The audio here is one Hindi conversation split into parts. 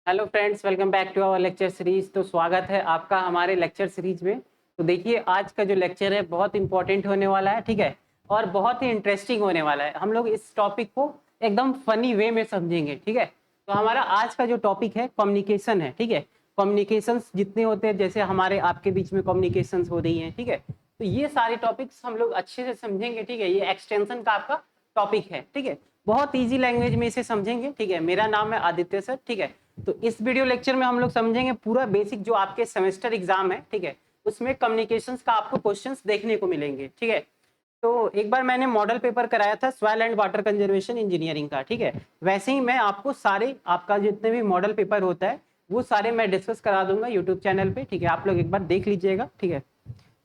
Hello friends, welcome back to our lecture series. तो स्वागत है आपका हमारे लेक्चर सीरीज में। तो देखिए, आज का जो लेक्चर है बहुत इंपॉर्टेंट होने वाला है, ठीक है, और बहुत ही इंटरेस्टिंग होने वाला है। हम लोग इस टॉपिक को एकदम फनी वे में समझेंगे, ठीक है। तो हमारा आज का जो टॉपिक है कम्युनिकेशन है, ठीक है। कम्युनिकेशंस जितने होते हैं, जैसे हमारे आपके बीच में कम्युनिकेशंस हो रही हैं, ठीक है, तो ये सारे टॉपिक्स हम लोग अच्छे से समझेंगे, ठीक है। ये एक्सटेंशन का आपका टॉपिक है, ठीक है। बहुत ईजी लैंग्वेज में इसे समझेंगे, ठीक है। मेरा नाम है आदित्य सर, ठीक है। तो इस वीडियो लेक्चर में हम लोग समझेंगे पूरा बेसिक जो आपके सेमेस्टर एग्जाम है, ठीक है, उसमें कम्युनिकेशंस का आपको क्वेश्चंस देखने को मिलेंगे, ठीक है। तो एक बार मैंने मॉडल पेपर कराया था soil and water conservation engineering का, ठीक है। वैसे ही मैं आपको सारे आपका जितने भी मॉडल पेपर होता है वो सारे मैं डिस्कस करा दूंगा यूट्यूब चैनल पे, ठीक है। आप लोग एक बार देख लीजिएगा, ठीक है।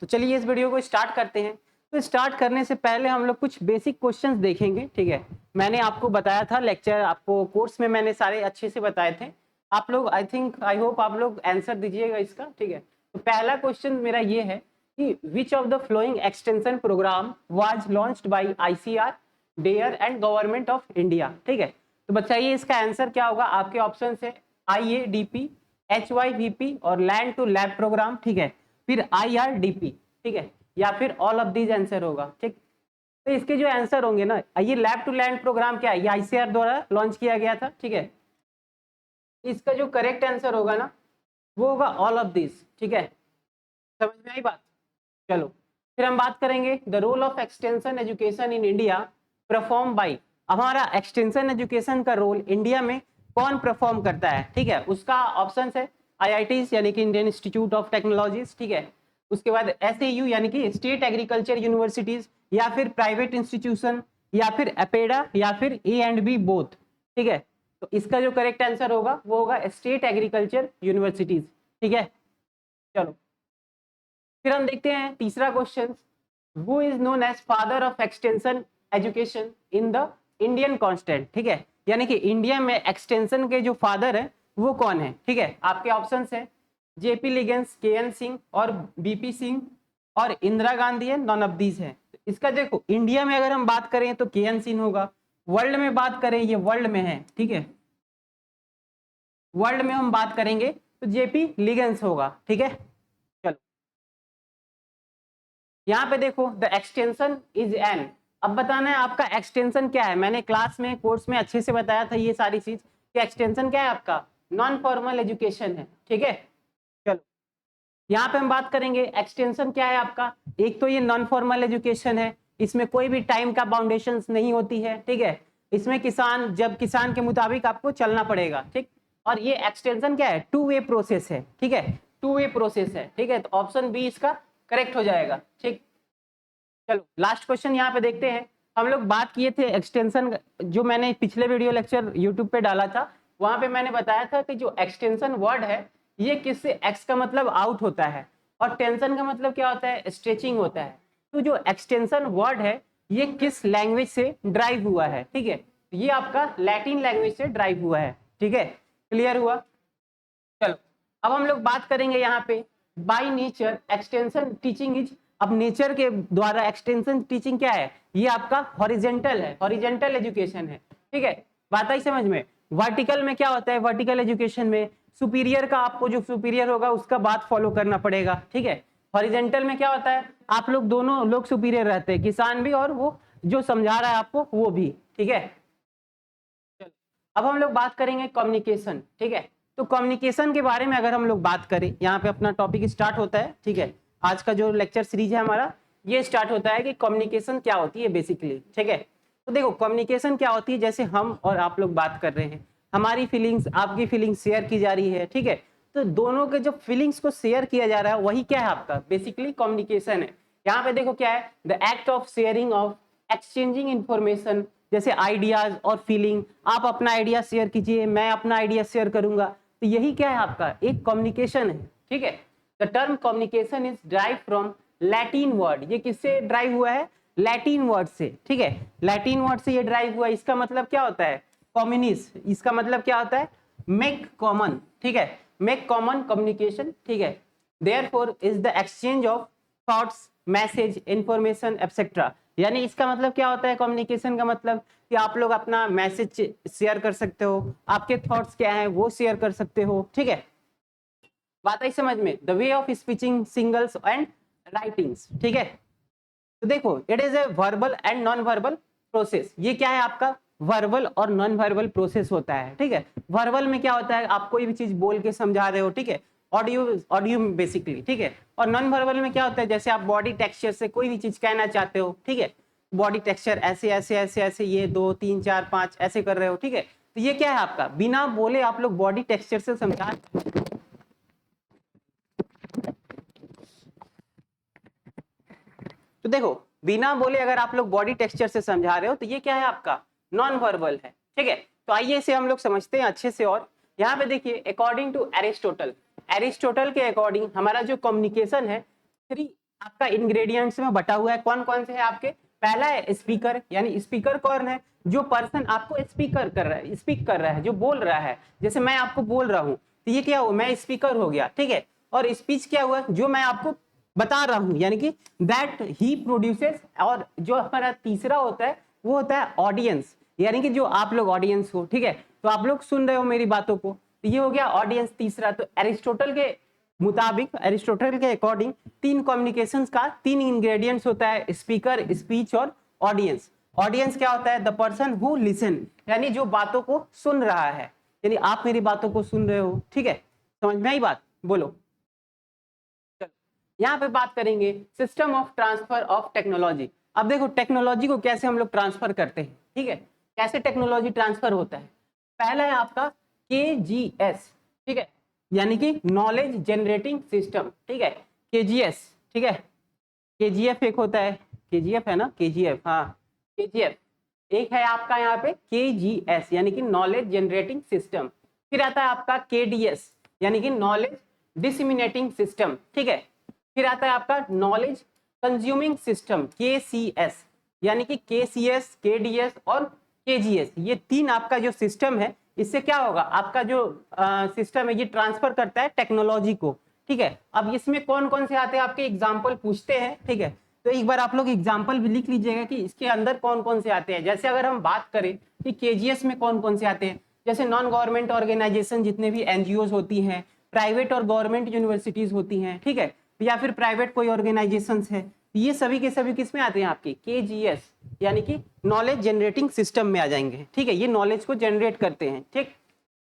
तो चलिए इस वीडियो को स्टार्ट करते हैं। तो स्टार्ट करने से पहले हम लोग कुछ बेसिक क्वेश्चंस देखेंगे, ठीक है। मैंने आपको बताया था लेक्चर, आपको कोर्स में मैंने सारे अच्छे से बताए थे। आप लोग आई होप आप लोग आंसर दीजिएगा इसका, ठीक है। तो पहला क्वेश्चन मेरा ये है कि which of the following extension programme was launched by ICR, DARE and government of India, ठीक है। तो बताइए इसका आंसर क्या होगा। आपके ऑप्शन है IADP, HYVP और लैंड टू लैब प्रोग्राम, ठीक है, फिर IRDP, ठीक है, या फिर ऑल ऑफ दीज आंसर होगा, ठीक। तो इसके जो आंसर होंगे ना, ये लैब टू लैंड प्रोग्राम क्या है, ये आईसीआर द्वारा लॉन्च किया गया था, ठीक है। इसका जो करेक्ट आंसर होगा ना वो होगा ऑल ऑफ दिस, ठीक है। समझ में आई बात। चलो फिर हम बात करेंगे the role of extension education in India perform by. हमारा एक्सटेंशन एजुकेशन का रोल इंडिया में कौन परफॉर्म करता है, ठीक है। उसका ऑप्शन है IITs यानी कि इंडियन इंस्टीट्यूट ऑफ टेक्नोलॉजीज, ठीक है। उसके बाद SAU यानी कि स्टेट एग्रीकल्चर यूनिवर्सिटीज, या फिर प्राइवेट इंस्टीट्यूशन, या फिर अपेडा, या फिर A&B बोथ, ठीक है। तो इसका जो करेक्ट आंसर होगा वो होगा स्टेट एग्रीकल्चर यूनिवर्सिटीज, ठीक है। चलो फिर हम देखते हैं तीसरा question. Who is known as father of extension education in the Indian constant, ठीक है। यानी कि इंडिया में एक्सटेंशन के जो फादर है वो कौन है, ठीक है। आपके ऑप्शंस है JP लिगेंस, KN सिंह और BP सिंह और इंदिरा गांधी है, नॉन ऑफ दीज है। इसका देखो, इंडिया में अगर हम बात करें तो KN सिंह होगा, वर्ल्ड में बात करें, ये वर्ल्ड में है, ठीक है, वर्ल्ड में हम बात करेंगे तो JP लिगेंस होगा, ठीक है। चलो यहाँ पे देखो द एक्सटेंशन इज एन। अब बताना है आपका एक्सटेंशन क्या है। मैंने क्लास में कोर्स में अच्छे से बताया था ये सारी चीज कि एक्सटेंशन क्या है आपका, नॉन फॉर्मल एजुकेशन है, ठीक है। चलो यहाँ पे हम बात करेंगे एक्सटेंशन क्या है आपका। एक तो ये नॉन फॉर्मल एजुकेशन है, इसमें कोई भी टाइम का बाउंडेशन नहीं होती है, ठीक है। इसमें किसान के मुताबिक आपको चलना पड़ेगा, ठीक। और ये एक्सटेंशन क्या है, 2 वे प्रोसेस है, ठीक है, 2 वे प्रोसेस है, ठीक है। तो ऑप्शन बी इसका करेक्ट हो जाएगा, ठीक। चलो लास्ट क्वेश्चन यहाँ पे देखते हैं। हम लोग बात किए थे एक्सटेंशन, जो मैंने पिछले वीडियो लेक्चर यूट्यूब पे डाला था, वहां पे मैंने बताया था कि जो एक्सटेंशन वर्ड है ये किससे, एक्स का मतलब आउट होता है और टेंशन का मतलब क्या होता है, स्ट्रेचिंग होता है। तो जो एक्सटेंशन वर्ड है ये किस लैंग्वेज से ड्राइव हुआ है, ठीक है। ये आपका लैटिन लैंग्वेज से ड्राइव हुआ है, ठीक है। क्लियर हुआ। चलो अब हम लोग बात करेंगे यहाँ पे by nature extension teaching is. अब नेचर के द्वारा एक्सटेंशन टीचिंग क्या है, ये आपका हॉरिजेंटल है, हॉरिजेंटल एजुकेशन है, ठीक है। बात आई समझ में। वर्टिकल में क्या होता है, वर्टिकल एजुकेशन में सुपीरियर का, आपको जो सुपीरियर होगा उसका बात फॉलो करना पड़ेगा, ठीक है। हॉरिजेंटल में क्या होता है, आप लोग दोनों लोग सुपीरियर रहते हैं, किसान भी और वो जो समझा रहा है आपको वो भी, ठीक है। अब हम लोग बात करेंगे कम्युनिकेशन, ठीक है। तो कम्युनिकेशन के बारे में अगर हम लोग बात करें, यहाँ पे अपना टॉपिक स्टार्ट होता है, ठीक है। आज का जो लेक्चर सीरीज है हमारा ये स्टार्ट होता है कि कम्युनिकेशन क्या होती है बेसिकली, ठीक है। तो देखो कम्युनिकेशन क्या होती है, जैसे हम और आप लोग बात कर रहे हैं, हमारी फीलिंग्स आपकी फीलिंग्स शेयर की जा रही है, ठीक है। तो दोनों के जो फीलिंग्स को शेयर किया जा रहा है वही क्या है आपका बेसिकली कम्युनिकेशन है। यहाँ पे देखो क्या है, the act of sharing of exchanging information, जैसे आइडियाज और फीलिंग, आप अपना आइडिया शेयर कीजिए, मैं अपना आइडिया शेयर करूंगा, तो यही क्या है आपका एक कम्युनिकेशन है, ठीक है। The term communication is drive from Latin word. ये किससे ड्राइव हुआ है, लैटिन वर्ड से, ठीक है। लैटिन वर्ड से ये ड्राइव हुआ है। इसका मतलब क्या होता है, कम्युनिस, इसका मतलब क्या होता है, मेक कॉमन, ठीक है, मेक कॉमन कम्युनिकेशन, ठीक है। Therefore is the exchange of thoughts, message, information etcetera. यानी इसका मतलब क्या होता है कम्युनिकेशन का मतलब कि आप लोग अपना मैसेज शेयर कर सकते हो, आपके थॉट्स क्या हैं वो शेयर कर सकते हो, ठीक है। बात आई समझ में, the way of speeching signals and writings, ठीक है। तो देखो it is a verbal and non verbal process. ये क्या है आपका वर्बल और नॉन वर्बल प्रोसेस होता है, ठीक है। वर्बल में क्या होता है आप कोई भी चीज बोल के समझा रहे हो, ठीक है, ऑडियो ऑडियो बेसिकली, ठीक है। और नॉन वर्बल में क्या होता है जैसे आप बॉडी टेक्सचर से कोई भी चीज कहना चाहते हो, ठीक है, बॉडी टेक्सचर ऐसे ऐसे ऐसे ऐसे ये 2 3 4 5 ऐसे कर रहे हो, ठीक है। तो ये क्या है आपका बिना बोले आप लोग बॉडी टेक्सचर से समझा। तो देखो बिना बोले अगर आप लोग बॉडी टेक्सचर से समझा रहे हो तो ये क्या है आपका नॉन वर्बल है, ठीक है। तो आइए इसे हम लोग समझते हैं अच्छे से। और यहाँ पे देखिए अकॉर्डिंग टू एरिस्टोटल, एरिस्टोटल के अकॉर्डिंग हमारा जो कम्युनिकेशन है 3 आपका इंग्रेडिएंट्स में बटा हुआ है। कौन कौन से है आपके, पहला है स्पीकर, यानी स्पीकर कौन है, जो पर्सन आपको स्पीकर कर रहा है, स्पीक कर रहा है, जो बोल रहा है। जैसे मैं आपको बोल रहा हूँ तो ये क्या हुआ, मैं स्पीकर हो गया, ठीक है। और स्पीच क्या हुआ, जो मैं आपको बता रहा हूं, यानी कि दैट ही प्रोड्यूसेस। और जो हमारा तीसरा होता है वो होता है ऑडियंस, यानी कि जो आप लोग ऑडियंस हो, ठीक है। तो आप लोग सुन रहे हो मेरी बातों को, तो ये हो गया ऑडियंस तीसरा। तो एरिस्टोटल के मुताबिक, एरिस्टोटल के अकॉर्डिंग 3 कम्युनिकेशंस का 3 इंग्रेडिएंट्स होता है, स्पीकर, स्पीच और ऑडियंस। ऑडियंस क्या होता है, द पर्सन हु लिसन, यानी जो बातों को सुन रहा है, यानी आप मेरी बातों को सुन रहे हो, ठीक है। समझ में आई बात, बोलो। यहाँ पे बात करेंगे system of transfer of technology. अब देखो टेक्नोलॉजी को कैसे हम लोग ट्रांसफर करते हैं, ठीक है, कैसे टेक्नोलॉजी ट्रांसफर होता है। पहला है आपका KGS, ठीक है, यानी कि नॉलेज जनरेटिंग सिस्टम, ठीक है, KGS, ठीक है। KGF एक होता है, KGF है ना, KGF, हाँ KGF। एक है आपका यहाँ पे KGS यानी कि नॉलेज जनरेटिंग सिस्टम। फिर आता है आपका KDS यानी कि नॉलेज डिसमिनेटिंग सिस्टम, ठीक है। फिर आता है आपका नॉलेज कंज्यूमिंग सिस्टम KCS, यानी कि KCS, KDS और KGS, ये 3 आपका जो सिस्टम है, इससे क्या होगा आपका जो सिस्टम है ये ट्रांसफर करता है टेक्नोलॉजी को, ठीक है। अब इसमें कौन कौन से आते हैं आपके एग्जाम्पल पूछते हैं, ठीक है। तो एक बार आप लोग एग्जाम्पल भी लिख लीजिएगा कि इसके अंदर कौन कौन से आते हैं। जैसे अगर हम बात करें कि KGS में कौन कौन से आते हैं, जैसे नॉन गवर्नमेंट ऑर्गेनाइजेशन जितने भी NGOs होती हैं, प्राइवेट और गवर्नमेंट यूनिवर्सिटीज होती हैं, ठीक है, या फिर प्राइवेट कोई ऑर्गेनाइजेशंस है, ये सभी के सभी किस में आते हैं आपके KGS, यानी कि नॉलेज जनरेटिंग सिस्टम में आ जाएंगे, ठीक है। ये नॉलेज को जनरेट करते हैं, ठीक।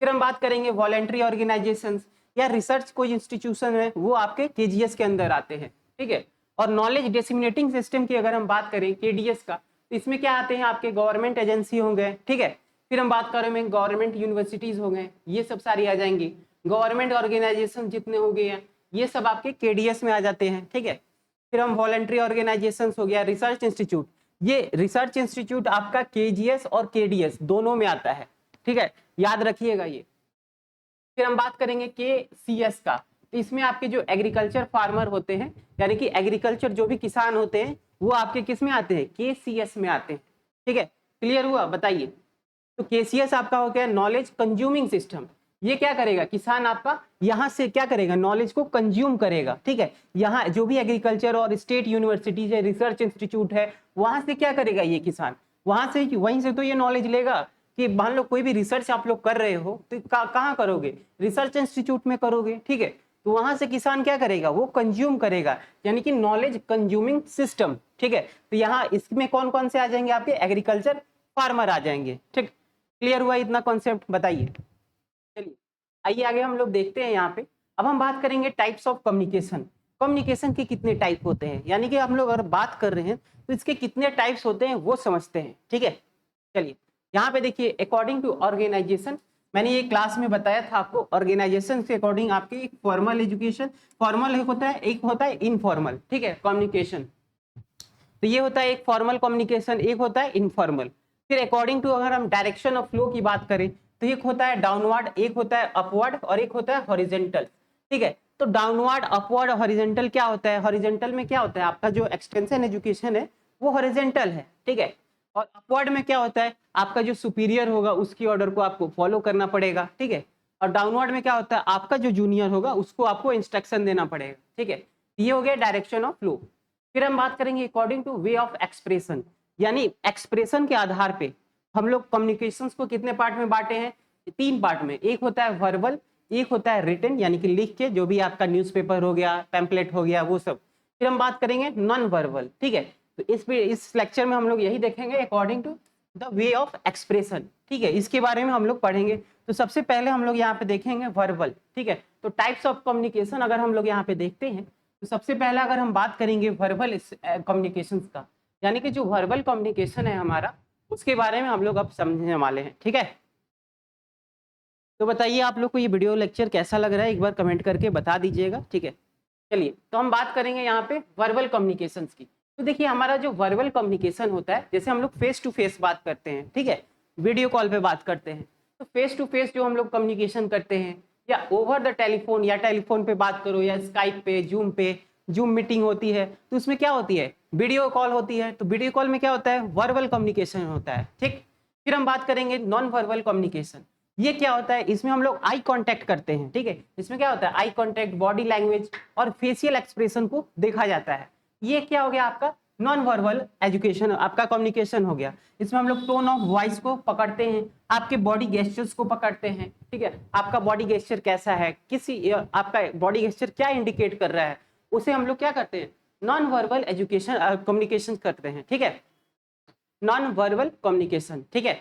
फिर हम बात करेंगे वॉलेंट्री ऑर्गेनाइजेशंस या रिसर्च कोई इंस्टीट्यूशन है, वो आपके KGS के अंदर आते हैं, ठीक है। और नॉलेज डिसमिनेटिंग सिस्टम की अगर हम बात करें KDS का, तो इसमें क्या आते हैं आपके गवर्नमेंट एजेंसी होंगे, ठीक है। फिर हम बात करें गवर्नमेंट यूनिवर्सिटीज हो गए, ये सब सारी आ जाएंगी। गवर्नमेंट ऑर्गेनाइजेशन जितने हो गए हैं ये सब आपके KDS में आ जाते हैं, ठीक है। फिर हम वॉलेंट्री ऑर्गेनाइजेशन हो गया, रिसर्च इंस्टीट्यूट, ये रिसर्च इंस्टीट्यूट आपका KGS और KDS दोनों में आता है, ठीक है, याद रखिएगा ये। फिर हम बात करेंगे KCS का, तो इसमें आपके जो एग्रीकल्चर फार्मर होते हैं, यानी कि एग्रीकल्चर जो भी किसान होते हैं वो आपके किस में आते हैं, KCS में आते हैं, ठीक है। क्लियर हुआ, बताइए। तो KCS आपका हो गया नॉलेज कंज्यूमिंग सिस्टम। ये क्या करेगा, किसान आपका यहाँ से क्या करेगा, नॉलेज को कंज्यूम करेगा, ठीक है। यहाँ जो भी एग्रीकल्चर और स्टेट यूनिवर्सिटीज है, रिसर्च इंस्टीट्यूट है, वहां से क्या करेगा ये किसान, वहां से वहीं से तो ये नॉलेज लेगा कि मान लो कोई भी रिसर्च आप लोग कर रहे हो तो कहाँ करोगे, रिसर्च इंस्टीट्यूट में करोगे, ठीक है। तो वहां से किसान क्या करेगा, वो कंज्यूम करेगा, यानी कि नॉलेज कंज्यूमिंग सिस्टम, ठीक है। तो यहाँ इसमें कौन कौन से आ जाएंगे आपके एग्रीकल्चर फार्मर आ जाएंगे, ठीक। क्लियर हुआ इतना कॉन्सेप्ट, बताइए। चलिए आइए आगे हम लोग देखते हैं यहाँ पे। अब हम बात करेंगे टाइप्स ऑफ कम्युनिकेशन। कम्युनिकेशन के कितने टाइप होते हैं, यानी कि हम लोग अगर बात कर रहे हैं तो इसके कितने टाइप्स होते हैं वो समझते हैं, ठीक है। चलिए यहाँ पे देखिए अकॉर्डिंग टू ऑर्गेनाइजेशन, मैंने ये क्लास में बताया था आपको, ऑर्गेनाइजेशन के अकॉर्डिंग आपकी एक फॉर्मल एजुकेशन, फॉर्मल एक होता है इनफॉर्मल, ठीक है, कम्युनिकेशन। तो ये होता है एक फॉर्मल कम्युनिकेशन, एक होता है इनफॉर्मल। फिर अकॉर्डिंग टू अगर हम डायरेक्शन ऑफ फ्लो की बात करें तो एक होता है डाउनवर्ड, एक होता है अपवर्ड और एक होता है हॉरिजेंटल, ठीक है। तो डाउनवर्ड, अपवर्ड और हॉरिजेंटल क्या होता है, हॉरिजेंटल में क्या होता है आपका जो एक्सटेंशन एजुकेशन है वो हॉरिजेंटल है, ठीक है। और अपवर्ड में क्या होता है आपका जो सुपीरियर होगा उसकी ऑर्डर को आपको फॉलो करना पड़ेगा, ठीक है। और डाउनवर्ड में क्या होता है आपका जो जूनियर होगा उसको आपको इंस्ट्रक्शन देना पड़ेगा, ठीक है। ये हो गया डायरेक्शन ऑफ फ्लो। फिर हम बात करेंगे according two way of expression, यानी एक्सप्रेशन के आधार पे हम लोग कम्युनिकेशंस को कितने पार्ट में बांटे हैं, 3 पार्ट में। एक होता है वर्बल, एक होता है रिटन यानी कि लिख के, जो भी आपका न्यूज़पेपर हो गया, पैम्पलेट हो गया, वो सब। फिर हम बात करेंगे नॉन वर्बल, ठीक है। तो इस लेक्चर में हम लोग यही देखेंगे according to the way of expression, ठीक है। इसके बारे में हम लोग पढ़ेंगे। तो सबसे पहले हम लोग यहाँ पे देखेंगे वर्बल, ठीक है। तो टाइप्स ऑफ कम्युनिकेशन अगर हम लोग यहाँ पे देखते हैं, तो सबसे पहला अगर हम बात करेंगे वर्बल कम्युनिकेशन का, यानी कि जो वर्बल कम्युनिकेशन है हमारा, उसके बारे में हम लोग अब समझने वाले हैं, ठीक है। तो बताइए आप लोग को ये वीडियो लेक्चर कैसा लग रहा है, एक बार कमेंट करके बता दीजिएगा, ठीक है। चलिए, तो हम बात करेंगे यहाँ पे वर्बल कम्युनिकेशंस की। तो देखिए, हमारा जो वर्बल कम्युनिकेशन होता है, जैसे हम लोग फेस टू फेस बात करते हैं, ठीक है, वीडियो कॉल पे बात करते हैं, तो फेस टू फेस जो हम लोग कम्युनिकेशन करते हैं, या ओवर द टेलीफोन, या टेलीफोन पे बात करो, या स्काइप पे, जूम मीटिंग होती है, तो उसमें क्या होती है, वीडियो कॉल होती है। तो वीडियो कॉल में क्या होता है, वर्बल कम्युनिकेशन होता है, ठीक। फिर हम बात करेंगे नॉन वर्बल कम्युनिकेशन। ये क्या होता है, इसमें हम लोग आई कांटेक्ट करते हैं, ठीक है। इसमें क्या होता है, आई कांटेक्ट, बॉडी लैंग्वेज और फेशियल एक्सप्रेशन को देखा जाता है। ये क्या हो गया आपका नॉन वर्बल एजुकेशन, आपका कम्युनिकेशन हो गया। इसमें हम लोग टोन ऑफ वॉइस को पकड़ते हैं, आपके बॉडी गेस्चर्स को पकड़ते हैं, ठीक है। आपका बॉडी गेस्चर कैसा है, किसी आपका बॉडी गेस्चर क्या इंडिकेट कर रहा है, उसे हम लोग क्या करते हैं, नॉन वर्बल एजुकेशन कम्युनिकेशन करते हैं, ठीक है। नॉन वर्बल कम्युनिकेशन, ठीक है।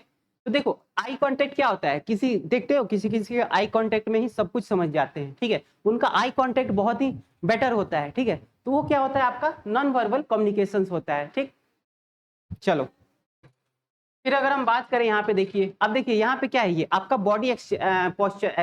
तो देखो, आई कांटेक्ट क्या होता है, किसी देखते हो किसी किसी के आई कांटेक्ट में ही सब कुछ समझ जाते हैं, ठीक है। उनका आई कांटेक्ट बहुत ही बेटर होता है, ठीक है। तो वो क्या होता है, आपका नॉन वर्बल कम्युनिकेशन होता है, ठीक। चलो, फिर अगर हम बात करें यहाँ पे, देखिए, अब देखिए यहाँ पे क्या है, ये आपका बॉडी पोस्चर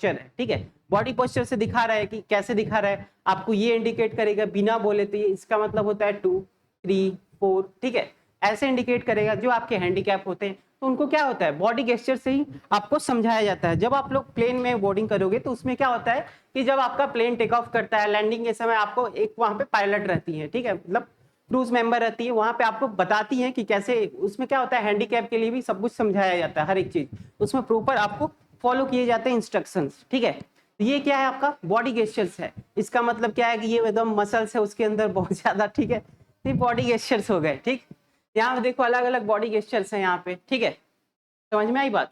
है, ठीक है। बॉडी पोस्चर से दिखा रहा है कि कैसे दिखा रहा है, आपको ये इंडिकेट करेगा बिना बोले, तो ये इसका मतलब होता है 2, 3, 4, ठीक है। ऐसे इंडिकेट करेगा। जो आपके हैंडीकैप होते हैं, तो उनको क्या होता है, बॉडी गेस्चर से ही आपको समझाया जाता है। जब आप लोग प्लेन में बोर्डिंग करोगे, तो उसमें क्या होता है कि जब आपका प्लेन टेक ऑफ करता है, लैंडिंग के समय आपको एक वहां पे पायलट रहती है, ठीक है, मतलब क्रूज मेंबर रहती है, वहां पे आपको बताती हैं कि कैसे, उसमें क्या होता है, हैंडीकैप के लिए भी सब कुछ समझाया जाता है, हर एक चीज उसमें प्रॉपर आपको फॉलो किए जाते हैं इंस्ट्रक्शंस, ठीक है। तो ये क्या है, आपका बॉडी गेस्चर्स है। इसका मतलब क्या है कि ये एकदम मसल्स है उसके अंदर बहुत ज्यादा, ठीक है। ये बॉडी गेस्चर्स हो गए, ठीक। यहाँ पे देखो अलग अलग बॉडी गेस्चर्स हैं यहाँ पे, ठीक है। समझ में आई बात।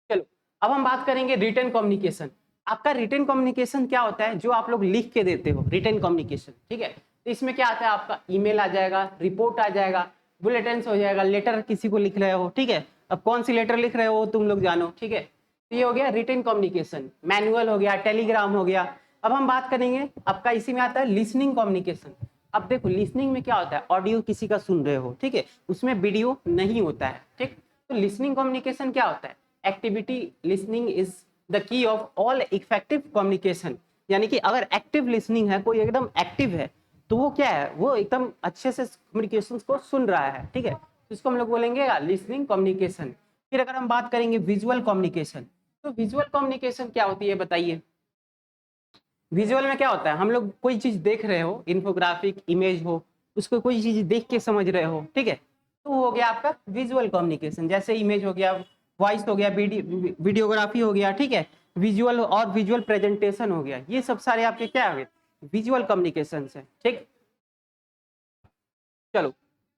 चलो, अब हम बात करेंगे रिटन कम्युनिकेशन। आपका रिटन कम्युनिकेशन क्या होता है, जो आप लोग लिख के देते हो, रिटन कम्युनिकेशन, ठीक है। तो इसमें क्या आता है, आपका ईमेल आ जाएगा, रिपोर्ट आ जाएगा, बुलेटिन हो जाएगा, लेटर किसी को लिख रहे हो, ठीक है। अब कौन सी लेटर लिख रहे हो तुम लोग जानो, ठीक है। तो ये हो गया रिटन कम्युनिकेशन। मैनुअल हो गया, टेलीग्राम हो गया। अब हम बात करेंगे, आपका इसी में आता है लिसनिंग कम्युनिकेशन। अब देखो, लिसनिंग में क्या होता है, ऑडियो किसी का सुन रहे हो, ठीक है, उसमें वीडियो नहीं होता है, ठीक। तो लिसनिंग कम्युनिकेशन क्या होता है, activity listening is the key of all effective communication. यानी कि अगर एक्टिव लिसनिंग है, कोई एकदम एक्टिव है, तो वो क्या है, वो एकदम अच्छे से कम्युनिकेशन को सुन रहा है, ठीक है। तो इसको हम लोग बोलेंगे लिसनिंग कम्युनिकेशन। फिर अगर हम बात करेंगे विजुअल कम्युनिकेशन, तो विजुअल कम्युनिकेशन क्या होती है बताइए। विजुअल में क्या होता है, हम लोग कोई चीज देख रहे हो, इन्फोग्राफिक इमेज हो, उसको कोई चीज देख के समझ रहे हो, ठीक है। तो वो हो गया आपका विजुअल कम्युनिकेशन। जैसे इमेज हो गया, वॉइस हो गया, वीडियोग्राफी हो गया, ठीक है, विजुअल और विजुअल प्रेजेंटेशन हो गया। ये सब सारे आपके क्या हो गए, विजुअल कम्युनिकेशन है, ठीक। चलो,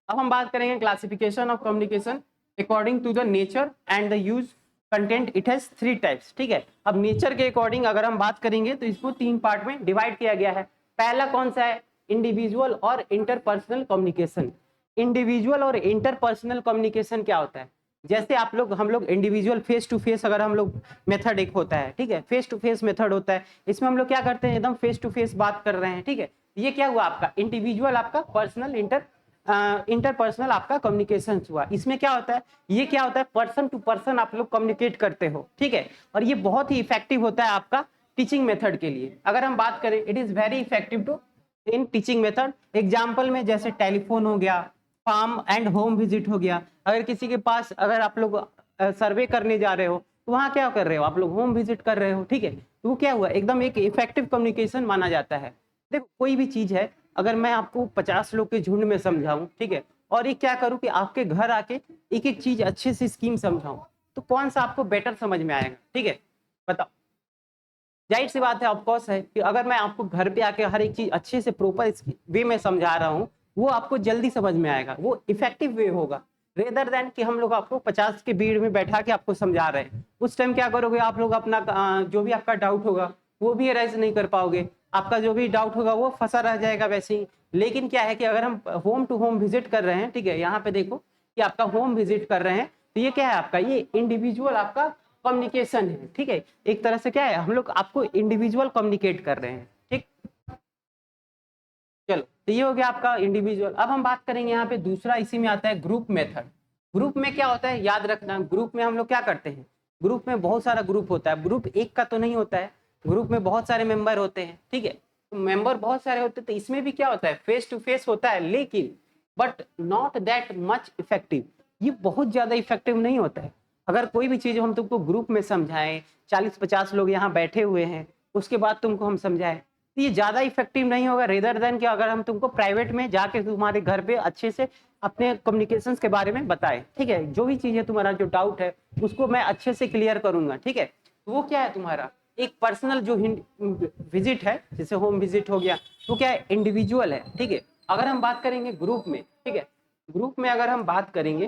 अब हम बात करेंगे classification of communication according to the nature and the use content. It has 3 types, ठीक है। अब नेचर के अकॉर्डिंग अगर हम बात करेंगे, तो इसको 3 पार्ट में डिवाइड किया गया है। पहला कौन सा है, इंडिविजुअल और इंटरपर्सनल कम्युनिकेशन। इंडिविजुअल और इंटरपर्सनल कम्युनिकेशन क्या होता है, जैसे आप लोग, हम लोग इंडिविजुअल फेस टू फेस, अगर हम लोग मेथड एक होता है, ठीक है, फेस टू फेस मेथड होता है। इसमें हम लोग क्या करते हैं, एकदम फेस टू फेस बात कर रहे हैं, ठीक है। ये क्या हुआ आपका इंडिविजुअल, आपका पर्सनल इंटरपर्सनल आपका कम्युनिकेशन हुआ। इसमें क्या होता है, ये क्या होता है, पर्सन टू पर्सन आप लोग कम्युनिकेट करते हो, ठीक है। और ये बहुत ही इफेक्टिव होता है आपका टीचिंग मेथड के लिए। अगर हम बात करें, it is very effective to in teaching method. Example में जैसे टेलीफोन हो गया, फार्म एंड होम विजिट हो गया। अगर किसी के पास, अगर आप लोग सर्वे करने जा रहे हो, तो वहाँ क्या कर रहे हो, आप लोग होम विजिट कर रहे हो, ठीक है। तो वो क्या हुआ, एकदम एक इफेक्टिव कम्युनिकेशन माना जाता है। देखो, कोई भी चीज है, अगर मैं आपको 50 लोग के झुंड में समझाऊं, ठीक है, और ये क्या करूं कि आपके घर आके एक एक चीज अच्छे से स्कीम समझाऊं, तो कौन सा आपको बेटर समझ में आएगा, ठीक है, बताओ। जाहिर सी बात है, ऑफकोर्स है कि अगर मैं आपको घर पे आके हर एक चीज अच्छे से प्रोपर वे में समझा रहा हूँ, वो आपको जल्दी समझ में आएगा, वो इफेक्टिव वे होगा, रेदर देन कि हम लोग आपको 50 के भीड़ में बैठा के आपको समझा रहे हैं। उस टाइम क्या करोगे आप लोग, अपना जो भी आपका डाउट होगा वो भी एराइज नहीं कर पाओगे, आपका जो भी डाउट होगा वो फंसा रह जाएगा वैसे ही। लेकिन क्या है कि अगर हम होम टू होम विजिट कर रहे हैं, ठीक है, यहाँ पे देखो कि आपका होम विजिट कर रहे हैं, तो ये क्या है आपका, ये इंडिविजुअल आपका कम्युनिकेशन है, ठीक है। एक तरह से क्या है, हम लोग आपको इंडिविजुअल कम्युनिकेट कर रहे हैं, ठीक। चलो, तो ये हो गया आपका इंडिविजुअल। अब हम बात करेंगे यहाँ पे दूसरा, इसी में आता है ग्रुप मेथड। ग्रुप में क्या होता है, याद रखना, ग्रुप में हम लोग क्या करते हैं, ग्रुप में बहुत सारा ग्रुप होता है, ग्रुप एक का तो नहीं होता है, ग्रुप में बहुत सारे मेंबर होते हैं, ठीक है। तो मेंबर बहुत सारे होते हैं, तो इसमें भी क्या होता है, फेस टू फेस होता है, लेकिन but not that much effective, ये बहुत ज्यादा इफेक्टिव नहीं होता है। अगर कोई भी चीज हम तुमको ग्रुप में समझाएं, 40-50 लोग यहाँ बैठे हुए हैं, उसके बाद तुमको हम समझाएं, तो ये ज्यादा इफेक्टिव नहीं होगा, रेदर देन कि अगर हम तुमको प्राइवेट में जाके तुम्हारे घर पे अच्छे से अपने कम्युनिकेशंस के बारे में बताएं, ठीक है। जो भी चीज है, तुम्हारा जो डाउट है उसको मैं अच्छे से क्लियर करूंगा, ठीक है। तो वो क्या है, तुम्हारा एक पर्सनल जो विजिट है, जैसे होम विजिट हो गया, वो क्या है, इंडिविजुअल है, ठीक है। अगर हम बात करेंगे ग्रुप में, ठीक है, ग्रुप में अगर हम बात करेंगे,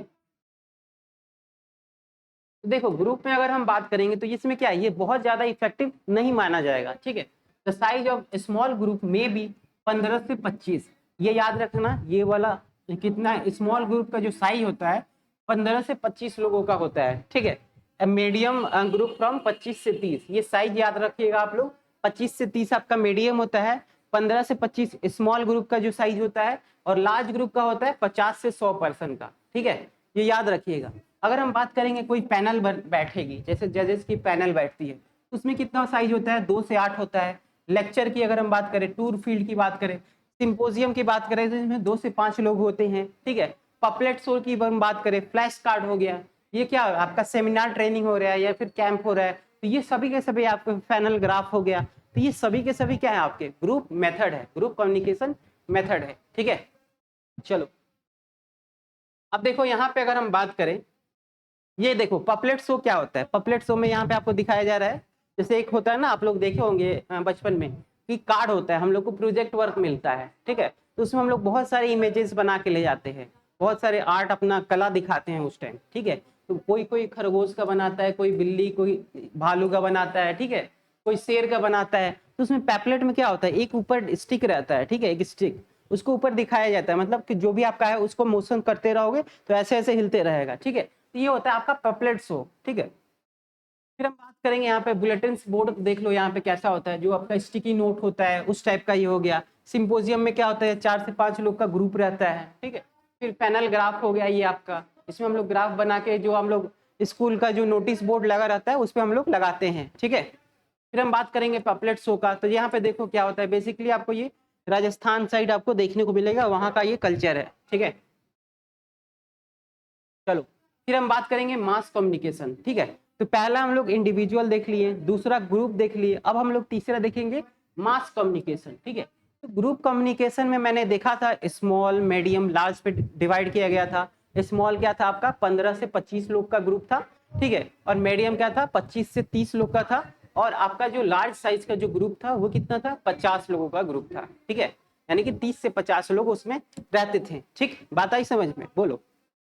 तो देखो ग्रुप में अगर हम बात करेंगे तो इसमें क्या है, ये बहुत ज्यादा इफेक्टिव नहीं माना जाएगा, ठीक है। The size of small group में बी 15 से 25, ये याद रखना, ये वाला कितना, स्मॉल ग्रुप का जो साइज होता है 15 से 25 लोगों का होता है, ठीक है। मीडियम ग्रुप फ्रॉम 25 से 30, ये साइज याद रखिएगा आप लोग, 25 से 30 आपका मीडियम होता है, 15 से 25 स्मॉल ग्रुप का जो साइज होता है, और लार्ज ग्रुप का होता है 50 से 100 पर्सन का, ठीक है, ये याद रखिएगा। अगर हम बात करेंगे कोई पैनल बैठेगी, जैसे जजेस की पैनल बैठती है, उसमें कितना साइज होता है, 2 से 8 होता है। लेक्चर की अगर हम बात करें, टूर फील्ड की बात करें, सिंपोजियम की बात करें, तो इसमें 2 से 5 लोग होते हैं, ठीक है। पपलेट शो की हम बात करें, फ्लैश कार्ड हो गया, ये क्या आपका सेमिनार ट्रेनिंग हो रहा है या फिर कैंप हो रहा है, तो ये सभी के सभी आपके पैनल ग्राफ हो गया, तो ये सभी के सभी क्या है, आपके ग्रुप मेथड है, ग्रुप कम्युनिकेशन मेथड है, ठीक है। चलो, अब देखो यहाँ पे अगर हम बात करें, ये देखो पपलेट शो क्या होता है, पपलेट शो में यहाँ पे आपको दिखाया जा रहा है, जैसे एक होता है ना, आप लोग देखे होंगे बचपन में, कि कार्ड होता है, हम लोग को प्रोजेक्ट वर्क मिलता है, ठीक है, तो उसमें हम लोग बहुत सारे इमेजेस बना के ले जाते हैं, बहुत सारे आर्ट अपना कला दिखाते हैं उस टाइम, ठीक है। तो कोई कोई खरगोश का बनाता है, कोई बिल्ली, कोई भालू का बनाता है, ठीक है, कोई शेर का बनाता है। तो उसमें पैपलेट में क्या होता है, एक ऊपर स्टिक रहता है, ठीक है, एक स्टिक, उसको ऊपर दिखाया जाता है, मतलब कि जो भी आपका है उसको मोशन करते रहोगे तो ऐसे ऐसे हिलते रहेगा, ठीक है। तो ये होता है आपका पपलेट शो, ठीक है। फिर हम बात करेंगे यहाँ पे बुलेटिन बोर्ड, देख लो यहाँ पे कैसा होता है, जो आपका स्टिकी नोट होता है उस टाइप का ये हो गया। सिंपोजियम में क्या होता है, 4 से 5 लोग का ग्रुप रहता है, ठीक है। फिर पैनल ग्राफ हो गया ये आपका, इसमें हम लोग ग्राफ बना के, जो हम लोग स्कूल का जो नोटिस बोर्ड लगा रहता है उस पर हम लोग लगाते हैं, ठीक है। फिर हम बात करेंगे पपलेट शो का, तो यहाँ पे देखो क्या होता है, बेसिकली आपको ये राजस्थान साइड आपको देखने को मिलेगा, वहाँ का ये कल्चर है, ठीक है। चलो, फिर हम बात करेंगे मास कम्युनिकेशन, ठीक है। तो पहला हम लोग इंडिविजुअल देख लिए, दूसरा ग्रुप देख लिए, अब हम लोग तीसरा देखेंगे मास कम्युनिकेशन, ठीक है। तो ग्रुप कम्युनिकेशन में मैंने देखा था स्मॉल मीडियम लार्ज पे डिवाइड किया गया था। स्मॉल क्या था आपका, 15 से 25 लोग का ग्रुप था, ठीक है, और मीडियम क्या था, 25 से 30 लोग का था, और आपका जो लार्ज साइज का जो ग्रुप था वो कितना था, 50 लोगों का ग्रुप था, ठीक है। यानी कि 30 से 50 लोग उसमें रहते थे, ठीक, बात आई समझ में, बोलो।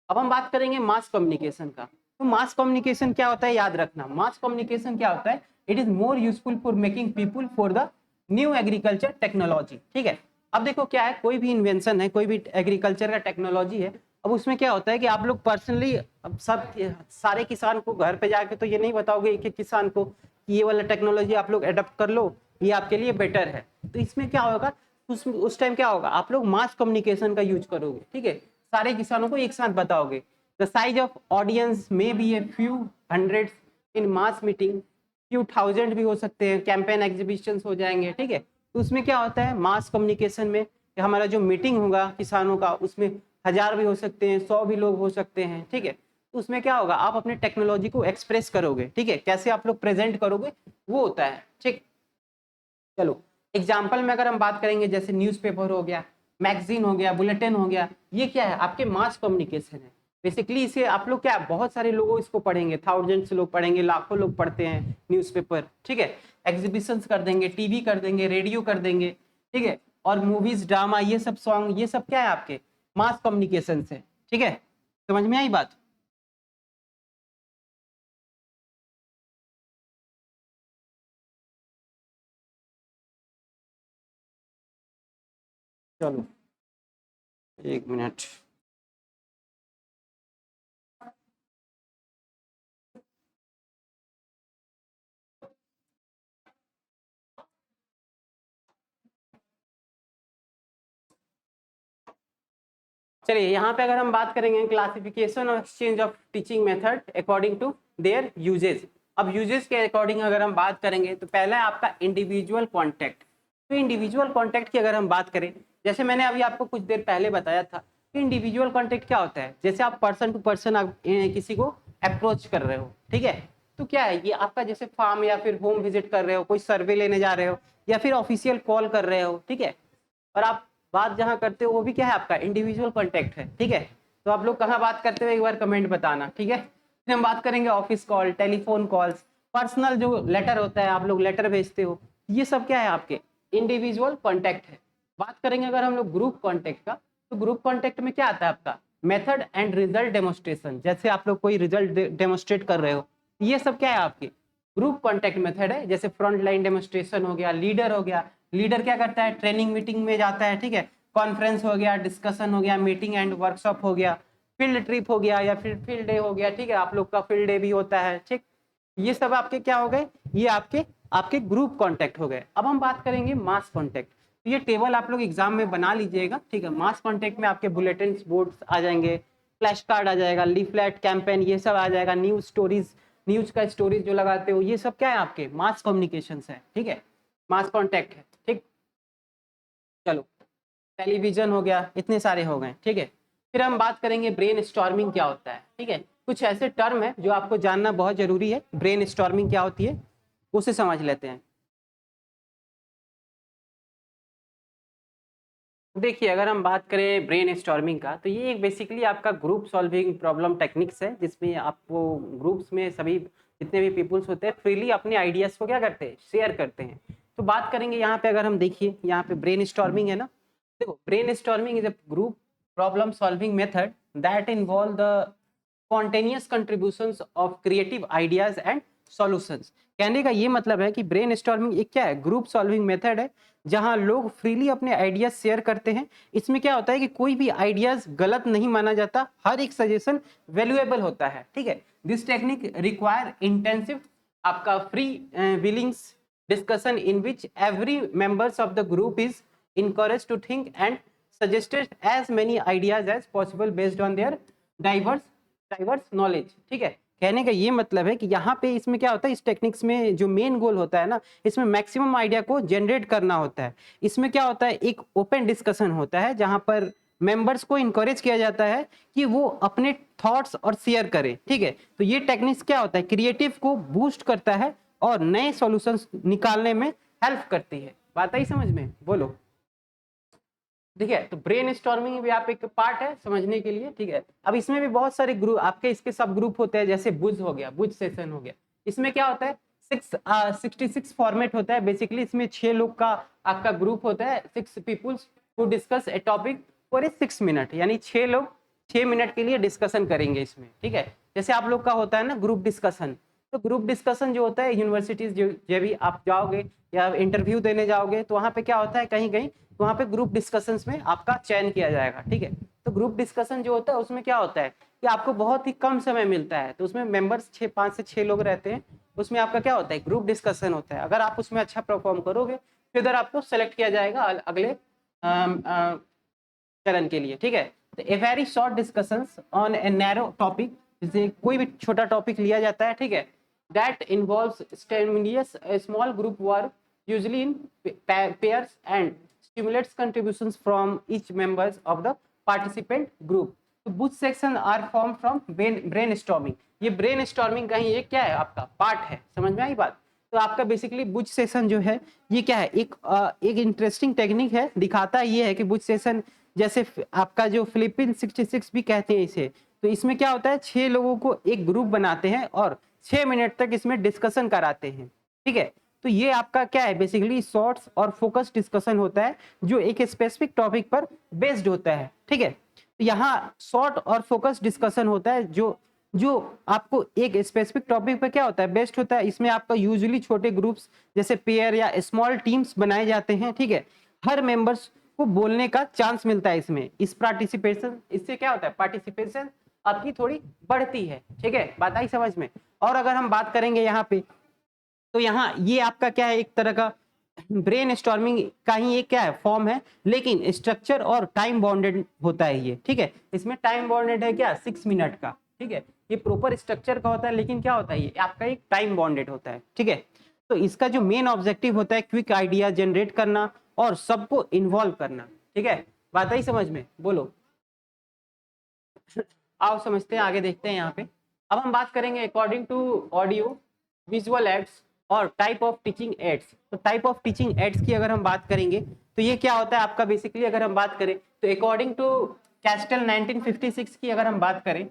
अब हम बात करेंगे मास कम्युनिकेशन का। तो मास कम्युनिकेशन क्या होता है, याद रखना, मास कम्युनिकेशन क्या होता है, it is more useful for making people for the new agriculture technology, ठीक है। अब देखो क्या है, कोई भी इन्वेंशन है, कोई भी एग्रीकल्चर का टेक्नोलॉजी है, अब उसमें क्या होता है कि आप लोग पर्सनली, अब सब सारे किसान को घर पे जाके तो ये नहीं बताओगे एक एक किसान को कि ये वाला टेक्नोलॉजी आप लोग अडॉप्ट कर लो, ये आपके लिए बेटर है। तो इसमें क्या होगा, उस टाइम क्या होगा, आप लोग मास कम्युनिकेशन का यूज करोगे, ठीक है, सारे किसानों को एक साथ बताओगे। द साइज ऑफ ऑडियंस में be a few hundreds in mass meeting, few thousand भी हो सकते हैं, कैंपेन एग्जीबिशंस हो जाएंगे, ठीक है। तो उसमें क्या होता है मास कम्युनिकेशन में, कि हमारा जो मीटिंग होगा किसानों का, उसमें 1000 भी हो सकते हैं, 100 भी लोग हो सकते हैं, ठीक है। तो उसमें क्या होगा, आप अपने टेक्नोलॉजी को एक्सप्रेस करोगे, ठीक है, कैसे आप लोग प्रेजेंट करोगे वो होता है, ठीक। चलो, एग्जाम्पल में अगर हम बात करेंगे, जैसे न्यूज़पेपर हो गया, मैगजीन हो गया, बुलेटिन हो गया, ये क्या है आपके मास कम्युनिकेशन है। बेसिकली इसे आप लोग क्या बहुत सारे लोग इसको पढ़ेंगे, थाउजेंड्स लोग पढ़ेंगे, लाखों लोग पढ़ते हैं न्यूज़पेपर, ठीक है। एग्जीबिशंस कर देंगे, टीवी कर देंगे, रेडियो कर देंगे, ठीक है। और मूवीज, ड्रामा, ये सब सॉन्ग, ये सब क्या है आपके मास कम्युनिकेशन से, ठीक है। समझ में आई बात? चलो एक मिनट। चलिए यहाँ पे अगर हम बात करेंगे क्लासिफिकेशन और exchange of teaching method according to their usages. अब यूजेज के अकॉर्डिंग अगर हम बात करेंगे तो पहला है आपका इंडिविजुअल कॉन्टेक्ट। तो इंडिविजुअल कॉन्टेक्ट की अगर हम बात करें, जैसे मैंने अभी आपको कुछ देर पहले बताया था कि इंडिविजुअल कॉन्टेक्ट क्या होता है, जैसे आप पर्सन टू पर्सन आप किसी को अप्रोच कर रहे हो, ठीक है। तो क्या है ये आपका जैसे फार्म या फिर होम विजिट कर रहे हो, कोई सर्वे लेने जा रहे हो, या फिर ऑफिशियल कॉल कर रहे हो, ठीक है। और आप बात जहाँ करते हो वो भी क्या है आपका इंडिविजुअल कॉन्टेक्ट है, ठीक है। तो आप लोग कहाँ बात करते हो एक बार कमेंट बताना, ठीक है। फिर हम बात करेंगे office call, telephone calls, personal जो लेटर होता है, आप लोग लेटर भेजते हो, ये सब क्या है आपके इंडिविजुअल कॉन्टेक्ट है। बात करेंगे अगर हम लोग ग्रुप कॉन्टेक्ट का, तो ग्रुप कॉन्टेक्ट में क्या आता है आपका मेथड एंड रिजल्ट डेमोस्ट्रेशन, जैसे आप लोग कोई रिजल्ट डेमोस्ट्रेट कर रहे हो, ये सब क्या है आपके ग्रुप कॉन्टेक्ट मेथड है। जैसे फ्रंट लाइन डेमोस्ट्रेशन हो गया, लीडर हो गया, लीडर क्या करता है ट्रेनिंग मीटिंग में जाता है, ठीक है। कॉन्फ्रेंस हो गया, डिस्कशन हो गया, मीटिंग एंड वर्कशॉप हो गया, फील्ड ट्रिप हो गया या फिर फील्ड डे हो गया, ठीक है। आप लोग का फील्ड डे भी होता है, ठीक। ये सब आपके क्या हो गए, ये आपके आपके ग्रुप कॉन्टेक्ट हो गए। अब हम बात करेंगे मास कॉन्टेक्ट। तो ये टेबल आप लोग एग्जाम में बना लीजिएगा, ठीक है। मास कॉन्टेक्ट में आपके बुलेटिन बोर्ड्स आ जाएंगे, फ्लैश कार्ड आ जाएगा, लीफलेट, कैंपेन, ये सब आ जाएगा, न्यूज स्टोरीज, न्यूज का स्टोरीज जो लगाते हो, ये सब क्या है आपके मास कम्युनिकेशन है, ठीक है, मास कॉन्टेक्ट है, ठीक। चलो टेलीविजन हो गया, इतने सारे हो गए, ठीक है। फिर हम बात करेंगे ब्रेन स्टॉर्मिंग क्या होता है, ठीक है। कुछ ऐसे टर्म है जो आपको जानना बहुत जरूरी है, ब्रेन स्टॉर्मिंग क्या होती है उसे समझ लेते हैं। देखिए अगर हम बात करें ब्रेन स्टॉर्मिंग का, तो ये एक बेसिकली आपका ग्रुप सॉल्विंग प्रॉब्लम टेक्निक्स है, जिसमें आपको ग्रुप्स में सभी जितने भी पीपुल्स होते हैं फ्रीली अपने आइडियाज को क्या करते हैं शेयर करते हैं। तो बात करेंगे यहाँ पे, अगर हम देखिए यहाँ पे ब्रेन स्टॉर्मिंग है ना, देखो brain storming is a group problem solving method that involve the spontaneous contributions of creative ideas and solutions. कहने का ये मतलब है कि ब्रेन स्टॉर्मिंग एक क्या है ग्रुप सॉल्विंग मेथड है, जहां लोग फ्रीली अपने आइडियाज शेयर करते हैं। इसमें क्या होता है कि कोई भी आइडियाज गलत नहीं माना जाता, हर एक सजेशन वैल्यूएबल होता है, ठीक है। दिस टेक्निक रिक्वायर इंटेंसिव आपका free विलिंग्स discussion in which every members of the group is encouraged to think and suggested as many ideas as possible based on their diverse knowledge, ठीक है। कहने का ये मतलब है कि यहाँ पे इसमें क्या होता है, इस टेक्निक्स में जो मेन गोल होता है ना, इसमें मैक्सिमम आइडिया को जनरेट करना होता है। इसमें क्या होता है एक ओपन डिस्कशन होता है, जहां पर मेंबर्स को इनकरेज किया जाता है कि वो अपने थॉट्स और शेयर करें, ठीक है। तो ये टेक्निक्स क्या होता है क्रिएटिव को बूस्ट करता है और नए सॉल्यूशंस निकालने में हेल्प करती है। बात आई समझ में? बोलो। देखिए तो ब्रेन स्टॉर्मिंग भी आप एक पार्ट है समझने के लिए, ठीक है। अब इसमें भी बहुत सारे ग्रुप आपके इसके सब ग्रुप होते हैं, जैसे बुज हो गया, बुज सेशन हो गया। इसमें क्या होता है 66 फॉर्मेट होता है बेसिकली। इसमें 6 लोग का आपका ग्रुप होता है, 6 peoples who discuss a topic for a 6 minute, यानी 6 लोग 6 मिनट के लिए डिस्कशन करेंगे इसमें, ठीक है। जैसे आप लोग का होता है ना ग्रुप डिस्कशन, तो ग्रुप डिस्कशन जो होता है यूनिवर्सिटीज जो भी आप जाओगे या इंटरव्यू देने जाओगे, तो वहाँ पे क्या होता है कहीं कहीं तो वहाँ पे ग्रुप डिस्कशंस में आपका चयन किया जाएगा, ठीक है। तो ग्रुप डिस्कशन जो होता है उसमें क्या होता है कि आपको बहुत ही कम समय मिलता है, तो उसमें मेंबर्स 5 से 6 लोग रहते हैं। उसमें आपका क्या होता है ग्रुप डिस्कशन होता है। अगर आप उसमें अच्छा परफॉर्म करोगे फिर उधर आपको सेलेक्ट किया जाएगा अगले चरण के लिए, ठीक है। तो a very short discussions on a narrow topic, जैसे कोई भी छोटा टॉपिक लिया जाता है, ठीक है, that involves simultaneous small group work usually in pairs and stimulates contributions from each members of the participant group. तो buzz section are form from brainstorming. ये ब्रेन स्टॉर्मिंग का ही एक क्या है आपका पार्ट है, समझ में आई बात? तो आपका बेसिकली बुच सेशन जो है ये क्या है एक इंटरेस्टिंग टेक्निक है, दिखाता ये है कि बुच सेशन जैसे आपका जो फिलिपिन 66 भी कहते हैं इसे, तो इसमें क्या होता है, 6 लोगों को एक ग्रुप बनाते हैं और 6 मिनट तक इसमें डिस्कशन कराते हैं, ठीक है। तो ये आपका क्या है, बेसिकली शॉर्ट्स और फोकस डिस्कशन होता है जो एक स्पेसिफिक टॉपिक पर बेस्ड होता है, ठीक है। तो यहाँ शॉर्ट और फोकस डिस्कशन होता है जो जो आपको एक स्पेसिफिक टॉपिक पे क्या होता है, बेस्ट होता है। इसमें आपका यूजुअली छोटे ग्रुप्स जैसे पेयर या स्मॉल टीम्स बनाए जाते हैं, ठीक है। हर मेंबर्स को बोलने का चांस मिलता है इसमें। इस पार्टिसिपेशन, इससे क्या होता है, पार्टिसिपेशन आपकी थोड़ी बढ़ती है, ठीक है, बात आई समझ में। और अगर हम बात करेंगे यहाँ पे, तो यहाँ ये आपका क्या है, एक तरह का ब्रेन स्टॉर्मिंग का ही एक क्या है, फॉर्म है, लेकिन स्ट्रक्चर और टाइम बाउंडेड होता है ये, ठीक है। इसमें टाइम बाउंडेड है क्या, 6 मिनट का, ठीक है। ये प्रॉपर स्ट्रक्चर का होता है, लेकिन क्या होता है, ये आपका एक टाइम बाउंडेड होता है, ठीक है। तो इसका जो मेन ऑब्जेक्टिव होता है, क्विक आइडिया जनरेट करना और सबको इन्वॉल्व करना, ठीक है। बात आई समझ में, बोलो। आओ समझते हैं, आगे देखते हैं यहाँ पे। अब हम बात करेंगे according to audio visual aids और टाइप ऑफ टीचिंग एड्स। तो टाइप ऑफ टीचिंग एड्स की अगर हम बात करेंगे तो ये क्या होता है आपका, बेसिकली अगर हम बात करें तो अकॉर्डिंग टू कैस्टल 1956 की अगर हम बात करें,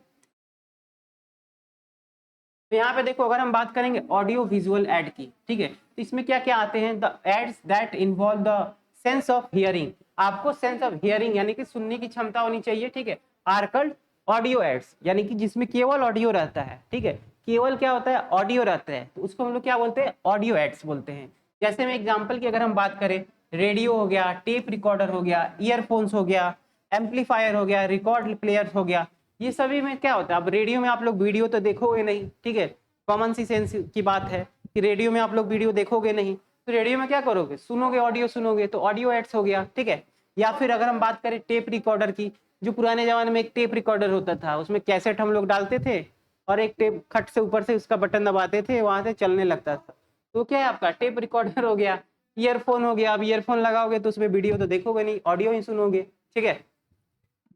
तो यहाँ पे देखो अगर हम बात करेंगे ऑडियो विजुअल एड की, ठीक है, तो इसमें क्या क्या आते हैं, the aids that involve the sense of hearing. आपको सेंस ऑफ हियरिंग यानी कि सुनने की क्षमता होनी चाहिए, ठीक है। आर कॉल्ड ऑडियो एड्स, यानी कि जिसमें केवल ऑडियो रहता है, ठीक है, केवल क्या होता है, ऑडियो रहता है, तो उसको हम लोग क्या बोलते हैं, ऑडियो एड्स बोलते हैं। जैसे में एग्जाम्पल की अगर हम बात करें, रेडियो हो गया, टेप रिकॉर्डर हो गया, ईयरफोन्स हो गया, एम्पलीफायर हो गया, रिकॉर्ड प्लेयर हो गया, ये सभी में क्या होता है। अब रेडियो में आप लोग वीडियो तो देखोगे नहीं, ठीक है, कॉमन सी सेंस की बात है कि रेडियो में आप लोग वीडियो देखोगे नहीं, तो रेडियो में क्या करोगे, सुनोगे, ऑडियो सुनोगे, तो ऑडियो एड्स हो गया, ठीक है। या फिर अगर हम बात करें टेप रिकॉर्डर की, जो पुराने जमाने में एक टेप रिकॉर्डर होता था, उसमें कैसेट हम लोग डालते थे और एक टेप खट से ऊपर से उसका बटन दबाते थे, वहां से चलने लगता था, तो क्या है आपका टेप रिकॉर्डर हो गया। ईयरफोन हो गया, अब ईयरफोन लगाओगे तो उसमें वीडियो तो देखोगे नहीं, ऑडियो ही सुनोगे, ठीक है,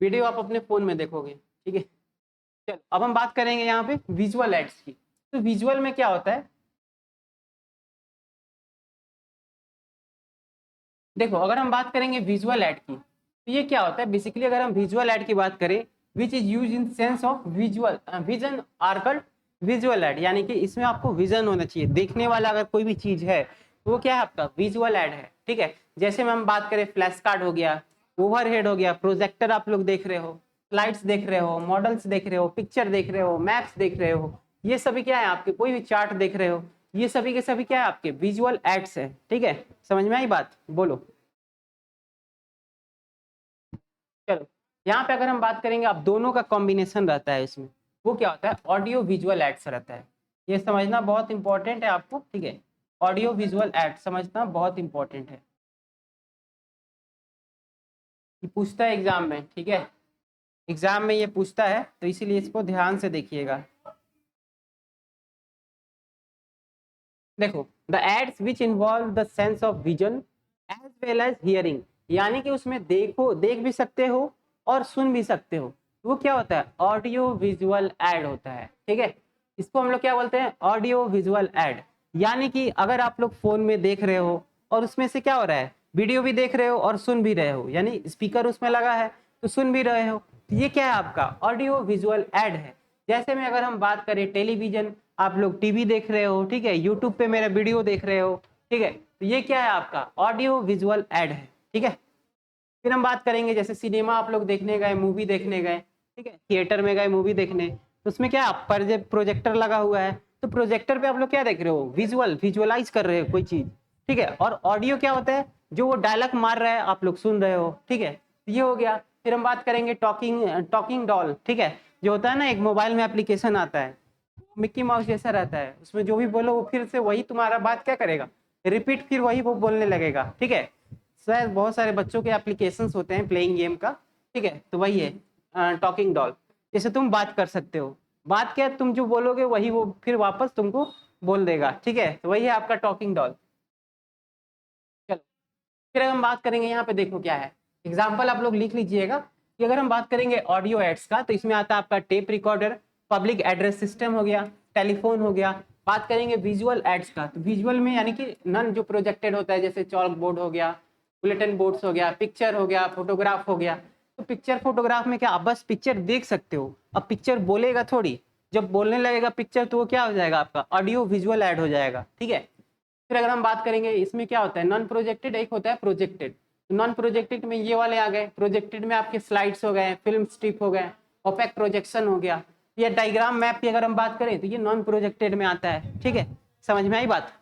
वीडियो आप अपने फोन में देखोगे, ठीक है। चलो अब हम बात करेंगे यहाँ पे विजुअल एड्स की। तो विजुअल में क्या होता है, देखो अगर हम बात करेंगे विजुअल एड की, तो ये क्या होता है, बेसिकली अगर हम विजुअल एड की बात करें, which is use in sense of visual vision are called visual aid, यानी कि इसमें आपको विजन होना चाहिए, देखने वाला अगर कोई भी चीज है तो वो क्या है आपका विजुअल एड है, ठीक है। जैसे में हम बात करें, फ्लैश कार्ड हो गया, ओवरहेड हो गया, प्रोजेक्टर आप लोग देख रहे हो, स्लाइड्स देख रहे हो, मॉडल्स देख रहे हो, पिक्चर देख रहे हो, मैप्स देख रहे हो, ये सभी क्या है आपके, कोई भी चार्ट देख रहे हो, ये सभी के सभी क्या है आपके विजुअल एड्स है, ठीक है। समझ में आई बात, बोलो। चलो यहाँ पे अगर हम बात करेंगे, अब दोनों का कॉम्बिनेशन रहता है इसमें, वो क्या होता है, ऑडियो विजुअल एड्स रहता है। ये समझना बहुत इंपॉर्टेंट है आपको, ठीक है, ऑडियो विजुअल एड समझना बहुत इंपॉर्टेंट है, ये पूछता है एग्जाम में, ठीक है, एग्जाम में ये पूछता है, तो इसीलिए इसको ध्यान से देखिएगा। देखो, the aids which involve the sense of vision as well as hearing, यानी कि उसमें देखो, देख भी सकते हो और सुन भी सकते हो, वो क्या होता है, ऑडियो विजुअल एड होता है, ठीक है। इसको हम लोग क्या बोलते हैं, ऑडियो विजुअल एड। यानी कि अगर आप लोग फोन में देख रहे हो और उसमें से क्या हो रहा है, वीडियो भी देख रहे हो और सुन भी रहे हो, यानी स्पीकर उसमें लगा है तो सुन भी रहे हो, तो ये क्या है आपका ऑडियो विजुअल एड है। जैसे में अगर हम बात करें टेलीविजन, आप लोग टीवी देख रहे हो, ठीक है, यूट्यूब पे मेरा वीडियो देख रहे हो, ठीक है, तो ये क्या है आपका ऑडियो विजुअल एड है, ठीक है। फिर हम बात करेंगे जैसे सिनेमा आप लोग देखने गए, मूवी देखने गए, ठीक है, थिएटर में गए मूवी देखने, तो उसमें क्या प्रोजेक्टर लगा हुआ है, तो प्रोजेक्टर पे आप लोग क्या देख रहे हो, विजुअलाइज कर रहे हो कोई चीज, ठीक है। और ऑडियो क्या होता है, जो वो डायलॉग मार रहा है आप लोग सुन रहे हो, ठीक है, तो ये हो गया। फिर हम बात करेंगे टॉकिंग डॉल, ठीक है, जो होता है ना, एक मोबाइल में एप्लीकेशन आता है, मिक्की माउस जैसा रहता है, उसमें जो भी बोलो वो फिर से वही तुम्हारा बात क्या करेगा, रिपीट, फिर वही वो बोलने लगेगा, ठीक है। शायद बहुत सारे बच्चों के एप्लीकेशंस होते हैं प्लेइंग गेम का, ठीक है, तो वही है टॉकिंग डॉल। जैसे तुम बात कर सकते हो, बात क्या, तुम जो बोलोगे वही वो फिर वापस तुमको बोल देगा, ठीक है, तो वही है आपका टॉकिंग डॉल। चलो फिर हम बात करेंगे, यहाँ पे देखो क्या है, एग्जाम्पल आप लोग लिख लीजिएगा कि अगर हम बात करेंगे ऑडियो एड्स का, तो इसमें आता है आपका tape recorder, public address system हो गया, टेलीफोन हो गया। बात करेंगे विजुअल एड्स का, तो विजुअल में यानी कि नन जो प्रोजेक्टेड होता है, जैसे चॉक बोर्ड हो गया, बुलेटिन बोर्ड्स हो गया, पिक्चर हो गया, फोटोग्राफ हो गया, तो पिक्चर फोटोग्राफ में क्या, आप बस पिक्चर देख सकते हो, अब पिक्चर बोलेगा थोड़ी। जब बोलने लगेगा पिक्चर तो वो क्या हो जाएगा, आपका ऑडियो विजुअल ऐड हो जाएगा, ठीक है। फिर अगर हम बात करेंगे इसमें क्या होता है, नॉन प्रोजेक्टेड, एक होता है प्रोजेक्टेड। नॉन प्रोजेक्टेड में ये वाले आ गए, प्रोजेक्टेड में आपके स्लाइड्स हो गए, फिल्म स्ट्रिप हो गए, ओपेक प्रोजेक्शन हो गया, ये डायग्राम मैप की अगर हम बात करें तो ये नॉन प्रोजेक्टेड में आता है, ठीक है। समझ में आई बात।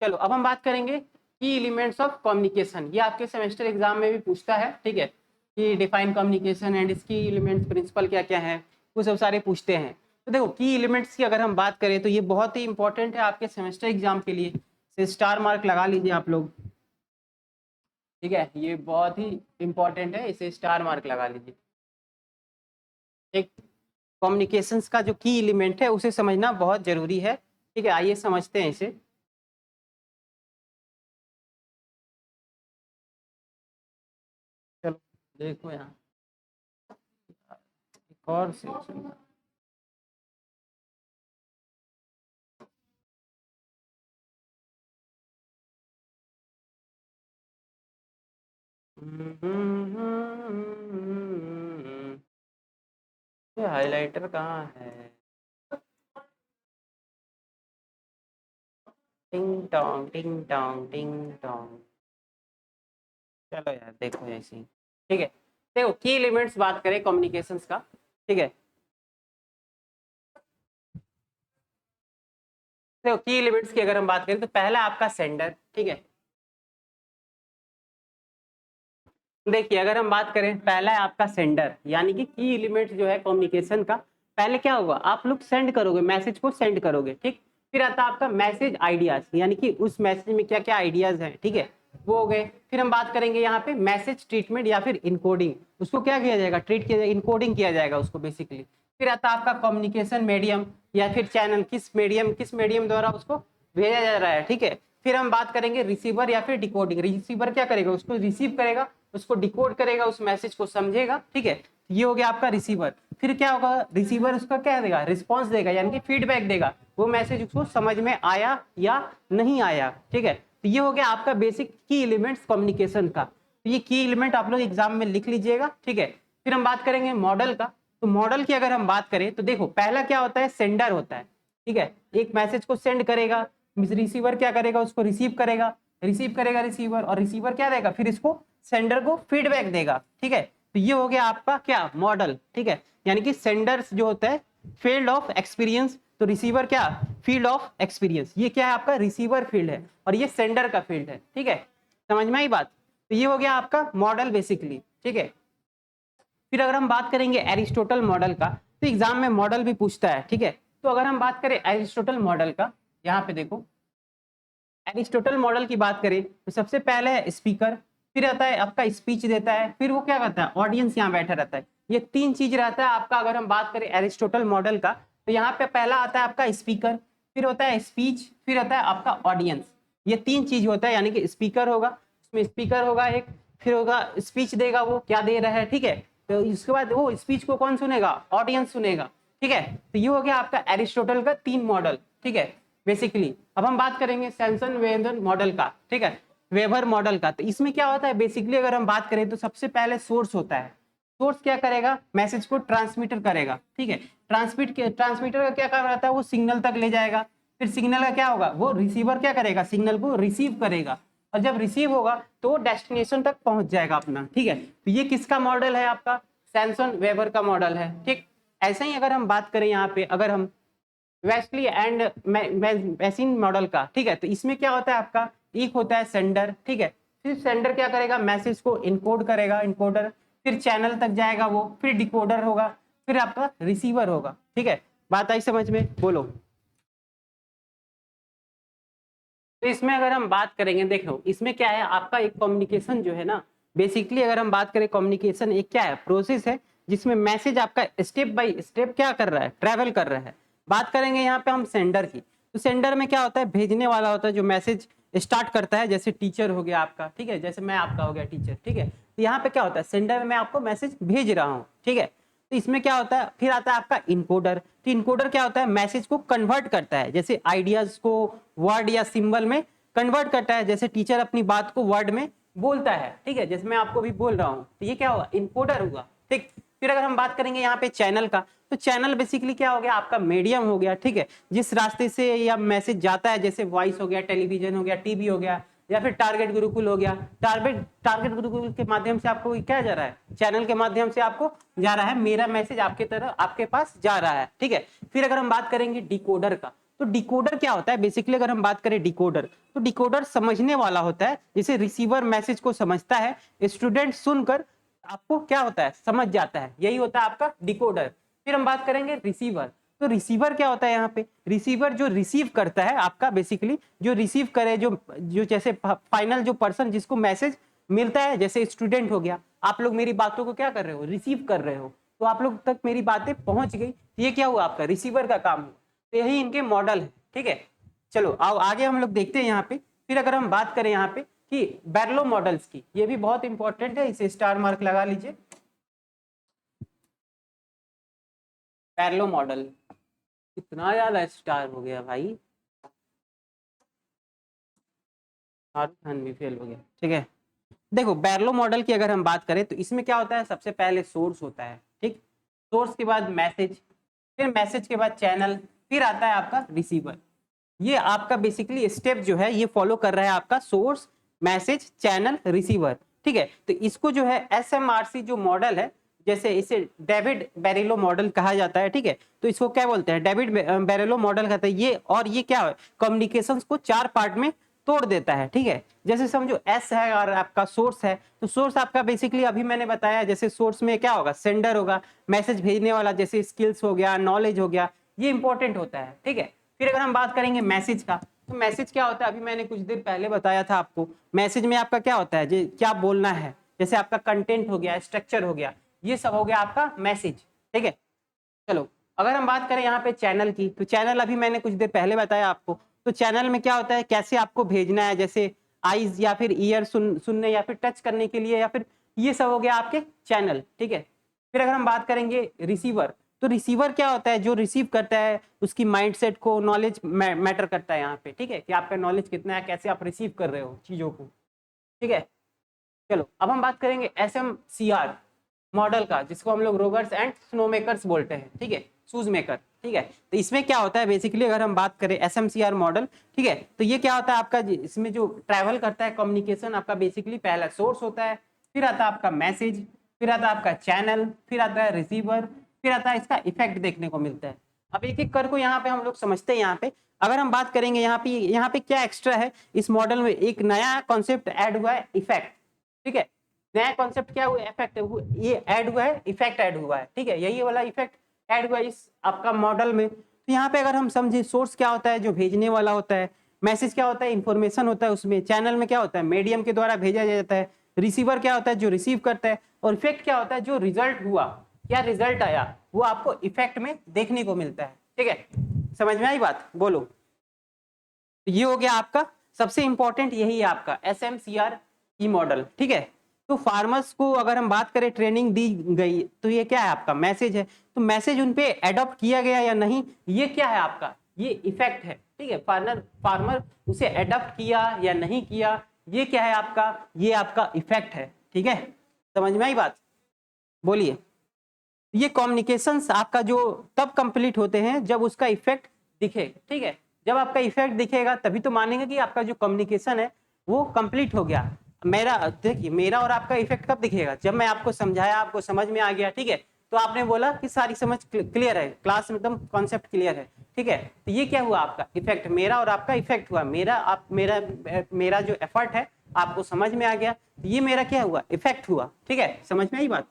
चलो अब हम बात करेंगे की एलिमेंट्स ऑफ कम्युनिकेशन। ये आपके सेमेस्टर एग्जाम में भी पूछता है, ठीक है, कि डिफाइन कम्युनिकेशन एंड इसकी एलिमेंट्स प्रिंसिपल क्या क्या है, वो सब सारे पूछते हैं। तो देखो की एलिमेंट्स की अगर हम बात करें तो ये बहुत ही इंपॉर्टेंट है आपके सेमेस्टर एग्जाम के लिए, से स्टार मार्क लगा लीजिए आप लोग, ठीक है, ये बहुत ही इंपॉर्टेंट है, इसे स्टार मार्क लगा लीजिए। एक कम्युनिकेशंस का जो की एलिमेंट है उसे समझना बहुत जरूरी है, ठीक है। आइए समझते हैं इसे। चलो देखो यहाँ एक और सेक्शन, ये हाइलाइटर कहाँ है, टिंग टोंग टिंग टोंग टिंग टोंग। चलो यार देखो ऐसे ही, ठीक है। देखो की एलिमेंट्स बात करें कम्युनिकेशंस का, ठीक है। देखो की एलिमेंट्स की अगर हम बात करें तो पहला आपका सेंडर, ठीक है। देखिए अगर हम बात करें पहला है आपका सेंडर, यानी कि की एलिमेंट जो है कम्युनिकेशन का, पहले क्या होगा, आप लोग सेंड करोगे, मैसेज को सेंड करोगे, ठीक। फिर आता है आपका मैसेज आइडियाज, यानी कि उस मैसेज में क्या क्या आइडियाज हैं, ठीक है, वो हो गए। फिर हम बात करेंगे यहाँ पे मैसेज ट्रीटमेंट या फिर इनकोडिंग, उसको क्या किया जाएगा, ट्रीट किया जाएगा, इनकोडिंग किया जाएगा उसको बेसिकली। फिर आता है आपका कम्युनिकेशन मीडियम या फिर चैनल, किस मीडियम द्वारा उसको भेजा जा रहा है, ठीक है। फिर हम बात करेंगे रिसीवर या फिर डिकोडिंग, रिसीवर क्या करेगा, उसको रिसीव करेगा, उसको डिकोड करेगा, उस मैसेज को समझेगा, ठीक है, ये हो गया आपका रिसीवर। फिर क्या होगा, रिसीवर उसका क्या देगा, रिस्पॉन्स देगा, यानी कि फीडबैक देगा, वो मैसेज उसको समझ में आया या नहीं आया, ठीक है। तो ये हो गया आपका बेसिक की एलिमेंट्स कम्युनिकेशन का। तो ये की एलिमेंट आप लोग एग्जाम में लिख लीजिएगा, ठीक है। फिर हम बात करेंगे मॉडल का। तो मॉडल की अगर हम बात करें तो देखो पहला क्या होता है, सेंडर होता है, ठीक है, एक मैसेज को सेंड करेगा, रिसीवर क्या करेगा, उसको रिसीव करेगा रिसीवर, और रिसीवर क्या देगा, फिर इसको सेंडर को फीडबैक देगा, ठीक है। तो ये हो गया आपका क्या, मॉडल, ठीक है। यानी कि सेंडर जो होता है फील्ड ऑफ एक्सपीरियंस, तो रिसीवर क्या, फील्ड ऑफ एक्सपीरियंस, ये क्या है आपका रिसीवर फील्ड है और ये सेंडर का फील्ड है, ठीक है। समझ में आई बात। तो ये हो गया आपका मॉडल बेसिकली, ठीक है। फिर अगर हम बात करेंगे एरिस्टोटल मॉडल का, तो एग्जाम में मॉडल भी पूछता है, ठीक है। तो अगर हम बात करें एरिस्टोटल मॉडल का, यहाँ पे देखो एरिस्टोटल मॉडल की बात करें तो सबसे पहले है स्पीकर, फिर आता है आपका स्पीच देता है, फिर वो क्या करता है, ऑडियंस यहाँ बैठा रहता है, ये तीन चीज रहता है आपका। अगर हम बात करें एरिस्टोटल मॉडल का तो यहाँ पे पहला आता है आपका स्पीकर, फिर होता है स्पीच, फिर आता है आपका ऑडियंस, ये तीन चीज होता है। यानी कि स्पीकर होगा, उसमें स्पीकर होगा एक, फिर होगा स्पीच देगा, वो क्या दे रहा है, ठीक है। तो इसके बाद वो स्पीच को कौन सुनेगा, ऑडियंस सुनेगा, ठीक है। तो ये हो गया आपका एरिस्टोटल का तीन मॉडल, ठीक है बेसिकली। अब हम बात करेंगे सैमसन वेबर मॉडल का, ठीक है, वेबर मॉडल का। तो इसमें क्या होता है बेसिकली, अगर हम बात करें तो सबसे पहले सोर्स होता है, सोर्स क्या करेगा, मैसेज को ट्रांसमीटर करेगा, ठीक है। ट्रांसमीटर का क्या काम रहता है, वो सिग्नल तक ले जाएगा, फिर सिग्नल का क्या होगा, वो रिसीवर क्या करेगा, सिग्नल को रिसीव करेगा, और जब रिसीव होगा तो वो डेस्टिनेशन तक पहुंच जाएगा अपना, ठीक है। तो ये किसका मॉडल है, आपका सैमसन वेबर का मॉडल है, ठीक। ऐसे ही अगर हम बात करें यहाँ पे, अगर हम वेस्टली एंड मैसिन मॉडल का, ठीक है, तो इसमें क्या होता है आपका, एक होता है सेंडर, ठीक है, फिर सेंडर क्या करेगा, मैसेज को इनकोड करेगा, इनकोडर, फिर चैनल तक जाएगा वो, फिर डिकोडर होगा, फिर आपका रिसीवर होगा, ठीक है। बात आई समझ में, बोलो। तो इसमें अगर हम बात करेंगे, देखो इसमें क्या है आपका, एक कम्युनिकेशन जो है ना, बेसिकली अगर हम बात करें कम्युनिकेशन एक क्या है, प्रोसेस है जिसमें मैसेज आपका स्टेप बाय स्टेप क्या कर रहा है, ट्रैवल कर रहा है। बात करेंगे यहाँ पे हम सेंडर की, तो सेंडर में क्या होता है, भेजने वाला होता है जो मैसेज स्टार्ट करता है, जैसे टीचर हो गया आपका, ठीक है, जैसे मैं आपका हो गया टीचर, ठीक है। तो यहाँ पे क्या होता है, सेंडर में मैं आपको मैसेज भेज रहा हूँ, ठीक है। तो इसमें क्या होता है, फिर आता है आपका इनकोडर। तो इनकोडर क्या होता है, मैसेज को कन्वर्ट करता है, जैसे आइडियाज को वर्ड या सिंबल में कन्वर्ट करता है, जैसे टीचर अपनी बात को वर्ड में बोलता है, ठीक है, जैसे मैं आपको भी बोल रहा हूँ, तो ये क्या हुआ, इनकोडर हुआ, ठीक। फिर अगर हम बात करेंगे यहाँ पे चैनल का, तो चैनल बेसिकली क्या हो गया, आपका मीडियम हो गया, ठीक है, जिस रास्ते से या मैसेज जाता है, जैसे वॉइस हो गया, टेलीविजन हो गया, टीवी हो गया, या फिर टारगेट गुरुकुल हो गया। टारगेट गुरुकुल के माध्यम से आपको क्या जा रहा है, चैनल के माध्यम से आपको जा रहा है मेरा मैसेज आपके तरह आपके पास जा रहा है, ठीक है। फिर अगर हम बात करेंगे डिकोडर का, तो डिकोडर क्या होता है बेसिकली, अगर हम बात करें डिकोडर, तो डिकोडर समझने वाला होता है, जैसे रिसीवर मैसेज को समझता है, स्टूडेंट सुनकर आपको क्या होता है, समझ जाता है, यही होता है आपका डिकोडर। फिर हम बात करेंगे रिसीवर, तो रिसीवर क्या होता है, यहाँ पे रिसीवर जो रिसीव करता है आपका, बेसिकली जो रिसीव करे, जो जो जैसे फाइनल जो पर्सन जिसको मैसेज मिलता है, जैसे स्टूडेंट हो गया, आप लोग मेरी बातों को क्या कर रहे हो, रिसीव कर रहे हो, तो आप लोग तक मेरी बातें पहुंच गई, ये क्या हुआ, आपका रिसीवर का काम हुआ। तो यही इनके मॉडल है, ठीक है। चलो आओ आगे हम लोग देखते हैं यहाँ पे। फिर अगर हम बात करें यहाँ पे कि बैरलो मॉडल्स की, ये भी बहुत इंपॉर्टेंट है, इसे स्टार मार्क लगा लीजिए। बैरलो मॉडल, कितना ज्यादा स्टार हो गया भाई, शाहरुख खान भी फेल हो गया, ठीक है। देखो बैरलो मॉडल की अगर हम बात करें, तो इसमें क्या होता है, सबसे पहले सोर्स होता है, ठीक, सोर्स के बाद मैसेज, फिर मैसेज के बाद चैनल, फिर आता है आपका रिसीवर। ये आपका बेसिकली स्टेप जो है ये फॉलो कर रहा है आपका सोर्स, मैसेज, चैनल, रिसीवर, ठीक है। तो इसको जो है एसएमआरसी जो मॉडल है, जैसे इसे डेविड बेरेलो मॉडल कहा जाता है, ठीक है। तो इसको क्या बोलते हैं, डेविड बेरेलो मॉडल कहते हैं ये। और ये क्या है, कम्युनिकेशंस को 4 पार्ट में तोड़ देता है, ठीक है। जैसे समझो एस है और आपका सोर्स है, तो सोर्स आपका बेसिकली अभी मैंने बताया, जैसे सोर्स में क्या होगा, सेंडर होगा, मैसेज भेजने वाला, जैसे स्किल्स हो गया, नॉलेज हो गया, ये इंपॉर्टेंट होता है, ठीक है। फिर अगर हम बात करेंगे मैसेज का, तो मैसेज क्या होता है, अभी मैंने कुछ देर पहले बताया था आपको, मैसेज में आपका क्या होता है, क्या बोलना है, जैसे आपका कंटेंट हो गया, स्ट्रक्चर हो गया, ये सब हो गया आपका मैसेज, ठीक है। चलो अगर हम बात करें यहाँ पे चैनल की, तो चैनल अभी मैंने कुछ देर पहले बताया आपको, तो चैनल में क्या होता है, कैसे आपको भेजना है, जैसे आईज या फिर ईयर सुनने या फिर टच करने के लिए, या फिर ये सब हो गया आपके चैनल, ठीक है। फिर अगर हम बात करेंगे रिसीवर, तो रिसीवर क्या होता है, जो रिसीव करता है, उसकी माइंडसेट को, नॉलेज मैटर करता है यहाँ पे, ठीक है, कि आपका नॉलेज कितना है, कैसे आप रिसीव कर रहे हो चीजों को, ठीक है। चलो अब हम बात करेंगे एसएमसीआर मॉडल का, जिसको हम लोग रोगर्स एंड स्नोमेकर्स बोलते हैं, ठीक है, शूज मेकर, ठीक है। तो इसमें क्या होता है बेसिकली, अगर हम बात करें एसएमसीआर मॉडल, ठीक है, तो ये क्या होता है आपका, इसमें जो ट्रैवल करता है कम्युनिकेशन आपका, बेसिकली पहला सोर्स होता है, फिर आता है आपका मैसेज, फिर आता है आपका चैनल, फिर आता है रिसीवर, फिर आता है इसका इफेक्ट देखने को मिलता है। अब एक एक कर को यहाँ पे हम लोग समझते हैं। यहाँ पे अगर हम बात करेंगे, यहाँ पे क्या एक्स्ट्रा है इस मॉडल में, एक नया कॉन्सेप्ट ऐड हुआ है, इफेक्ट, ठीक है। नया कॉन्सेप्ट क्या हुआ, इफेक्ट, ये ऐड हुआ है, इफेक्ट ऐड हुआ है, ठीक है, यही वाला इफेक्ट ऐड हुआ है इस आपका मॉडल में। तो यहाँ पे अगर हम समझे, सोर्स क्या होता है, जो भेजने वाला होता है, मैसेज क्या होता है, इंफॉर्मेशन होता है उसमें, चैनल में क्या होता है, मीडियम के द्वारा भेजा जाता है, रिसीवर क्या होता है, जो रिसीव करता है, और इफेक्ट क्या होता है, जो रिजल्ट हुआ, क्या रिजल्ट आया, वो आपको इफेक्ट में देखने को मिलता है, ठीक है। समझ में आई बात, बोलो। ये हो गया आपका सबसे इंपॉर्टेंट, यही है आपका एसएमसीआर ई मॉडल, ठीक है। तो फार्मर्स को अगर हम बात करें, ट्रेनिंग दी गई, तो ये क्या है आपका मैसेज है, तो मैसेज उन पे एडॉप्ट किया गया या नहीं, ये क्या है आपका, ये इफेक्ट है, ठीक है। फार्मर उसे एडॉप्ट किया या नहीं किया, ये क्या है आपका, ये आपका इफेक्ट है, ठीक है। समझ में आई बात, बोलिए। ये कम्युनिकेशंस आपका जो तब कंप्लीट होते हैं जब उसका इफेक्ट दिखे, ठीक है। जब आपका इफेक्ट दिखेगा तभी तो मानेंगे कि आपका जो कम्युनिकेशन है वो कंप्लीट हो गया। मेरा देखिए, मेरा और आपका इफेक्ट कब दिखेगा, जब मैं आपको समझाया, आपको समझ में आ गया, ठीक है, तो आपने बोला कि सारी समझ क्लियर है, क्लास में एकदम कॉन्सेप्ट क्लियर है, ठीक है। तो ये क्या हुआ आपका इफेक्ट, मेरा और आपका इफेक्ट हुआ, मेरा जो एफर्ट है आपको समझ में आ गया, तो ये मेरा क्या हुआ, इफेक्ट हुआ, ठीक है। समझ में आई बात।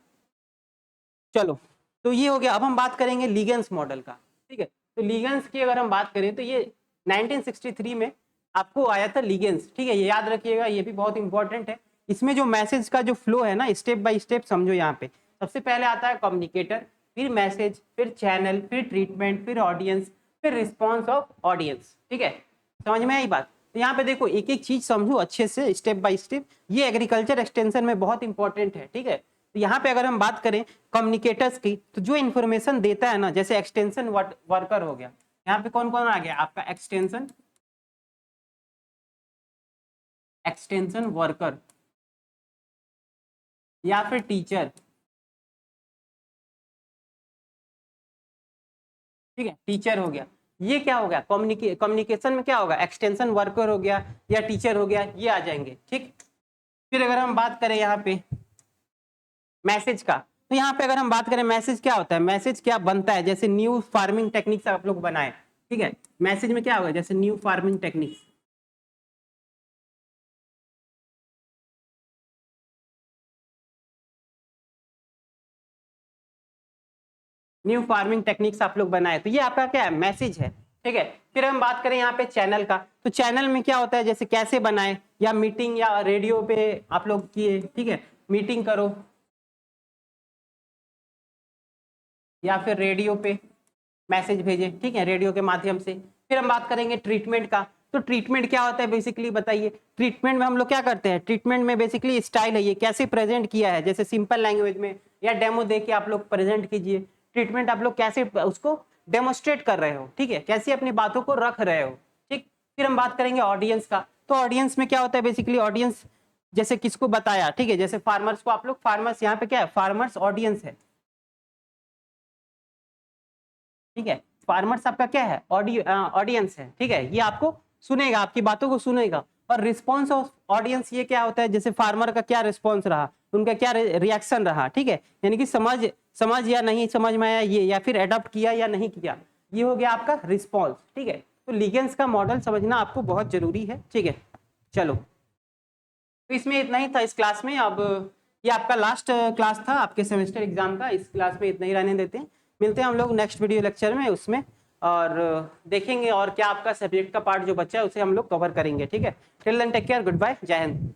चलो तो ये हो गया। अब हम बात करेंगे लीगेंस मॉडल का, ठीक है। तो लीगेंस की अगर हम बात करें, तो ये 1963 में आपको आया था लीगेंस, ठीक है, ये याद रखिएगा, ये भी बहुत इंपॉर्टेंट है। इसमें जो मैसेज का जो फ्लो है ना, स्टेप बाय स्टेप समझो। यहाँ पे सबसे पहले आता है कम्युनिकेटर, फिर मैसेज, फिर चैनल, फिर ट्रीटमेंट, फिर ऑडियंस, फिर रिस्पॉन्स ऑफ ऑडियंस, ठीक है। समझ में आई बात। तो यहाँ पे देखो, एक एक चीज समझो अच्छे से, स्टेप बाय स्टेप। ये एग्रीकल्चर एक्सटेंशन में बहुत इंपॉर्टेंट है, ठीक है। तो यहाँ पे अगर हम बात करें कम्युनिकेटर्स की, तो जो इन्फॉर्मेशन देता है ना, जैसे एक्सटेंशन वर्कर हो गया, यहाँ पे कौन कौन आ गया आपका, एक्सटेंशन वर्कर, या फिर टीचर, ठीक है, टीचर हो गया। ये क्या हो गया, कम्युनिकेशन में क्या होगा, एक्सटेंशन वर्कर हो गया या टीचर हो गया, ये आ जाएंगे, ठीक। फिर अगर हम बात करें यहाँ पे मैसेज का, तो यहाँ पे अगर हम बात करें मैसेज क्या होता है, मैसेज क्या बनता है, जैसे न्यू फार्मिंग टेक्निक्स आप लोग बनाए, ठीक है, मैसेज में क्या होगा, जैसे new farming techniques, new farming techniques आप लोग बनाए, तो ये आपका क्या है, मैसेज है, ठीक है। फिर हम बात करें यहाँ पे चैनल का, तो चैनल में क्या होता है, जैसे कैसे बनाए, या मीटिंग या रेडियो पे आप लोग किए, ठीक है, मीटिंग करो या फिर रेडियो पे मैसेज भेजे, ठीक है, रेडियो के माध्यम से। फिर हम बात करेंगे ट्रीटमेंट का, तो ट्रीटमेंट क्या होता है बेसिकली बताइए। ट्रीटमेंट में हम लोग क्या करते हैं, ट्रीटमेंट में बेसिकली स्टाइल है, ये कैसे प्रेजेंट किया है, जैसे सिंपल लैंग्वेज में या डेमो दे के आप लोग प्रेजेंट कीजिए। ट्रीटमेंट आप लोग कैसे उसको डेमोस्ट्रेट कर रहे हो, ठीक है, कैसे अपनी बातों को रख रहे हो, ठीक। फिर हम बात करेंगे ऑडियंस का, तो ऑडियंस में क्या होता है बेसिकली, ऑडियंस जैसे किसको बताया, ठीक है, जैसे फार्मर्स को आप लोग, फार्मर्स यहाँ पे क्या है, फार्मर्स ऑडियंस है, ठीक है, फार्मर्स आपका क्या है, ऑडियंस है, ठीक है, ये आपको सुनेगा, आपकी बातों को सुनेगा। और रिस्पॉन्स ऑफ ऑडियंस ये क्या होता है, जैसे फार्मर का क्या रिस्पॉन्स रहा, उनका क्या रिएक्शन रहा, ठीक है, यानी कि समझ समझ या नहीं समझ में आया ये, या फिर अडॉप्ट किया या नहीं किया, ये हो गया आपका रिस्पॉन्स, ठीक है। तो लिगेंस का मॉडल समझना आपको बहुत जरूरी है, ठीक है। चलो, तो इसमें इतना ही था इस क्लास में। अब ये आपका लास्ट क्लास था आपके सेमेस्टर एग्जाम का, इस क्लास में इतना ही रहने देते हैं, मिलते हैं हम लोग नेक्स्ट वीडियो लेक्चर में, उसमें और देखेंगे और क्या आपका सब्जेक्ट का पार्ट जो बच्चा है उसे हम लोग कवर करेंगे, ठीक है। Till then take care, good bye, जय हिंद।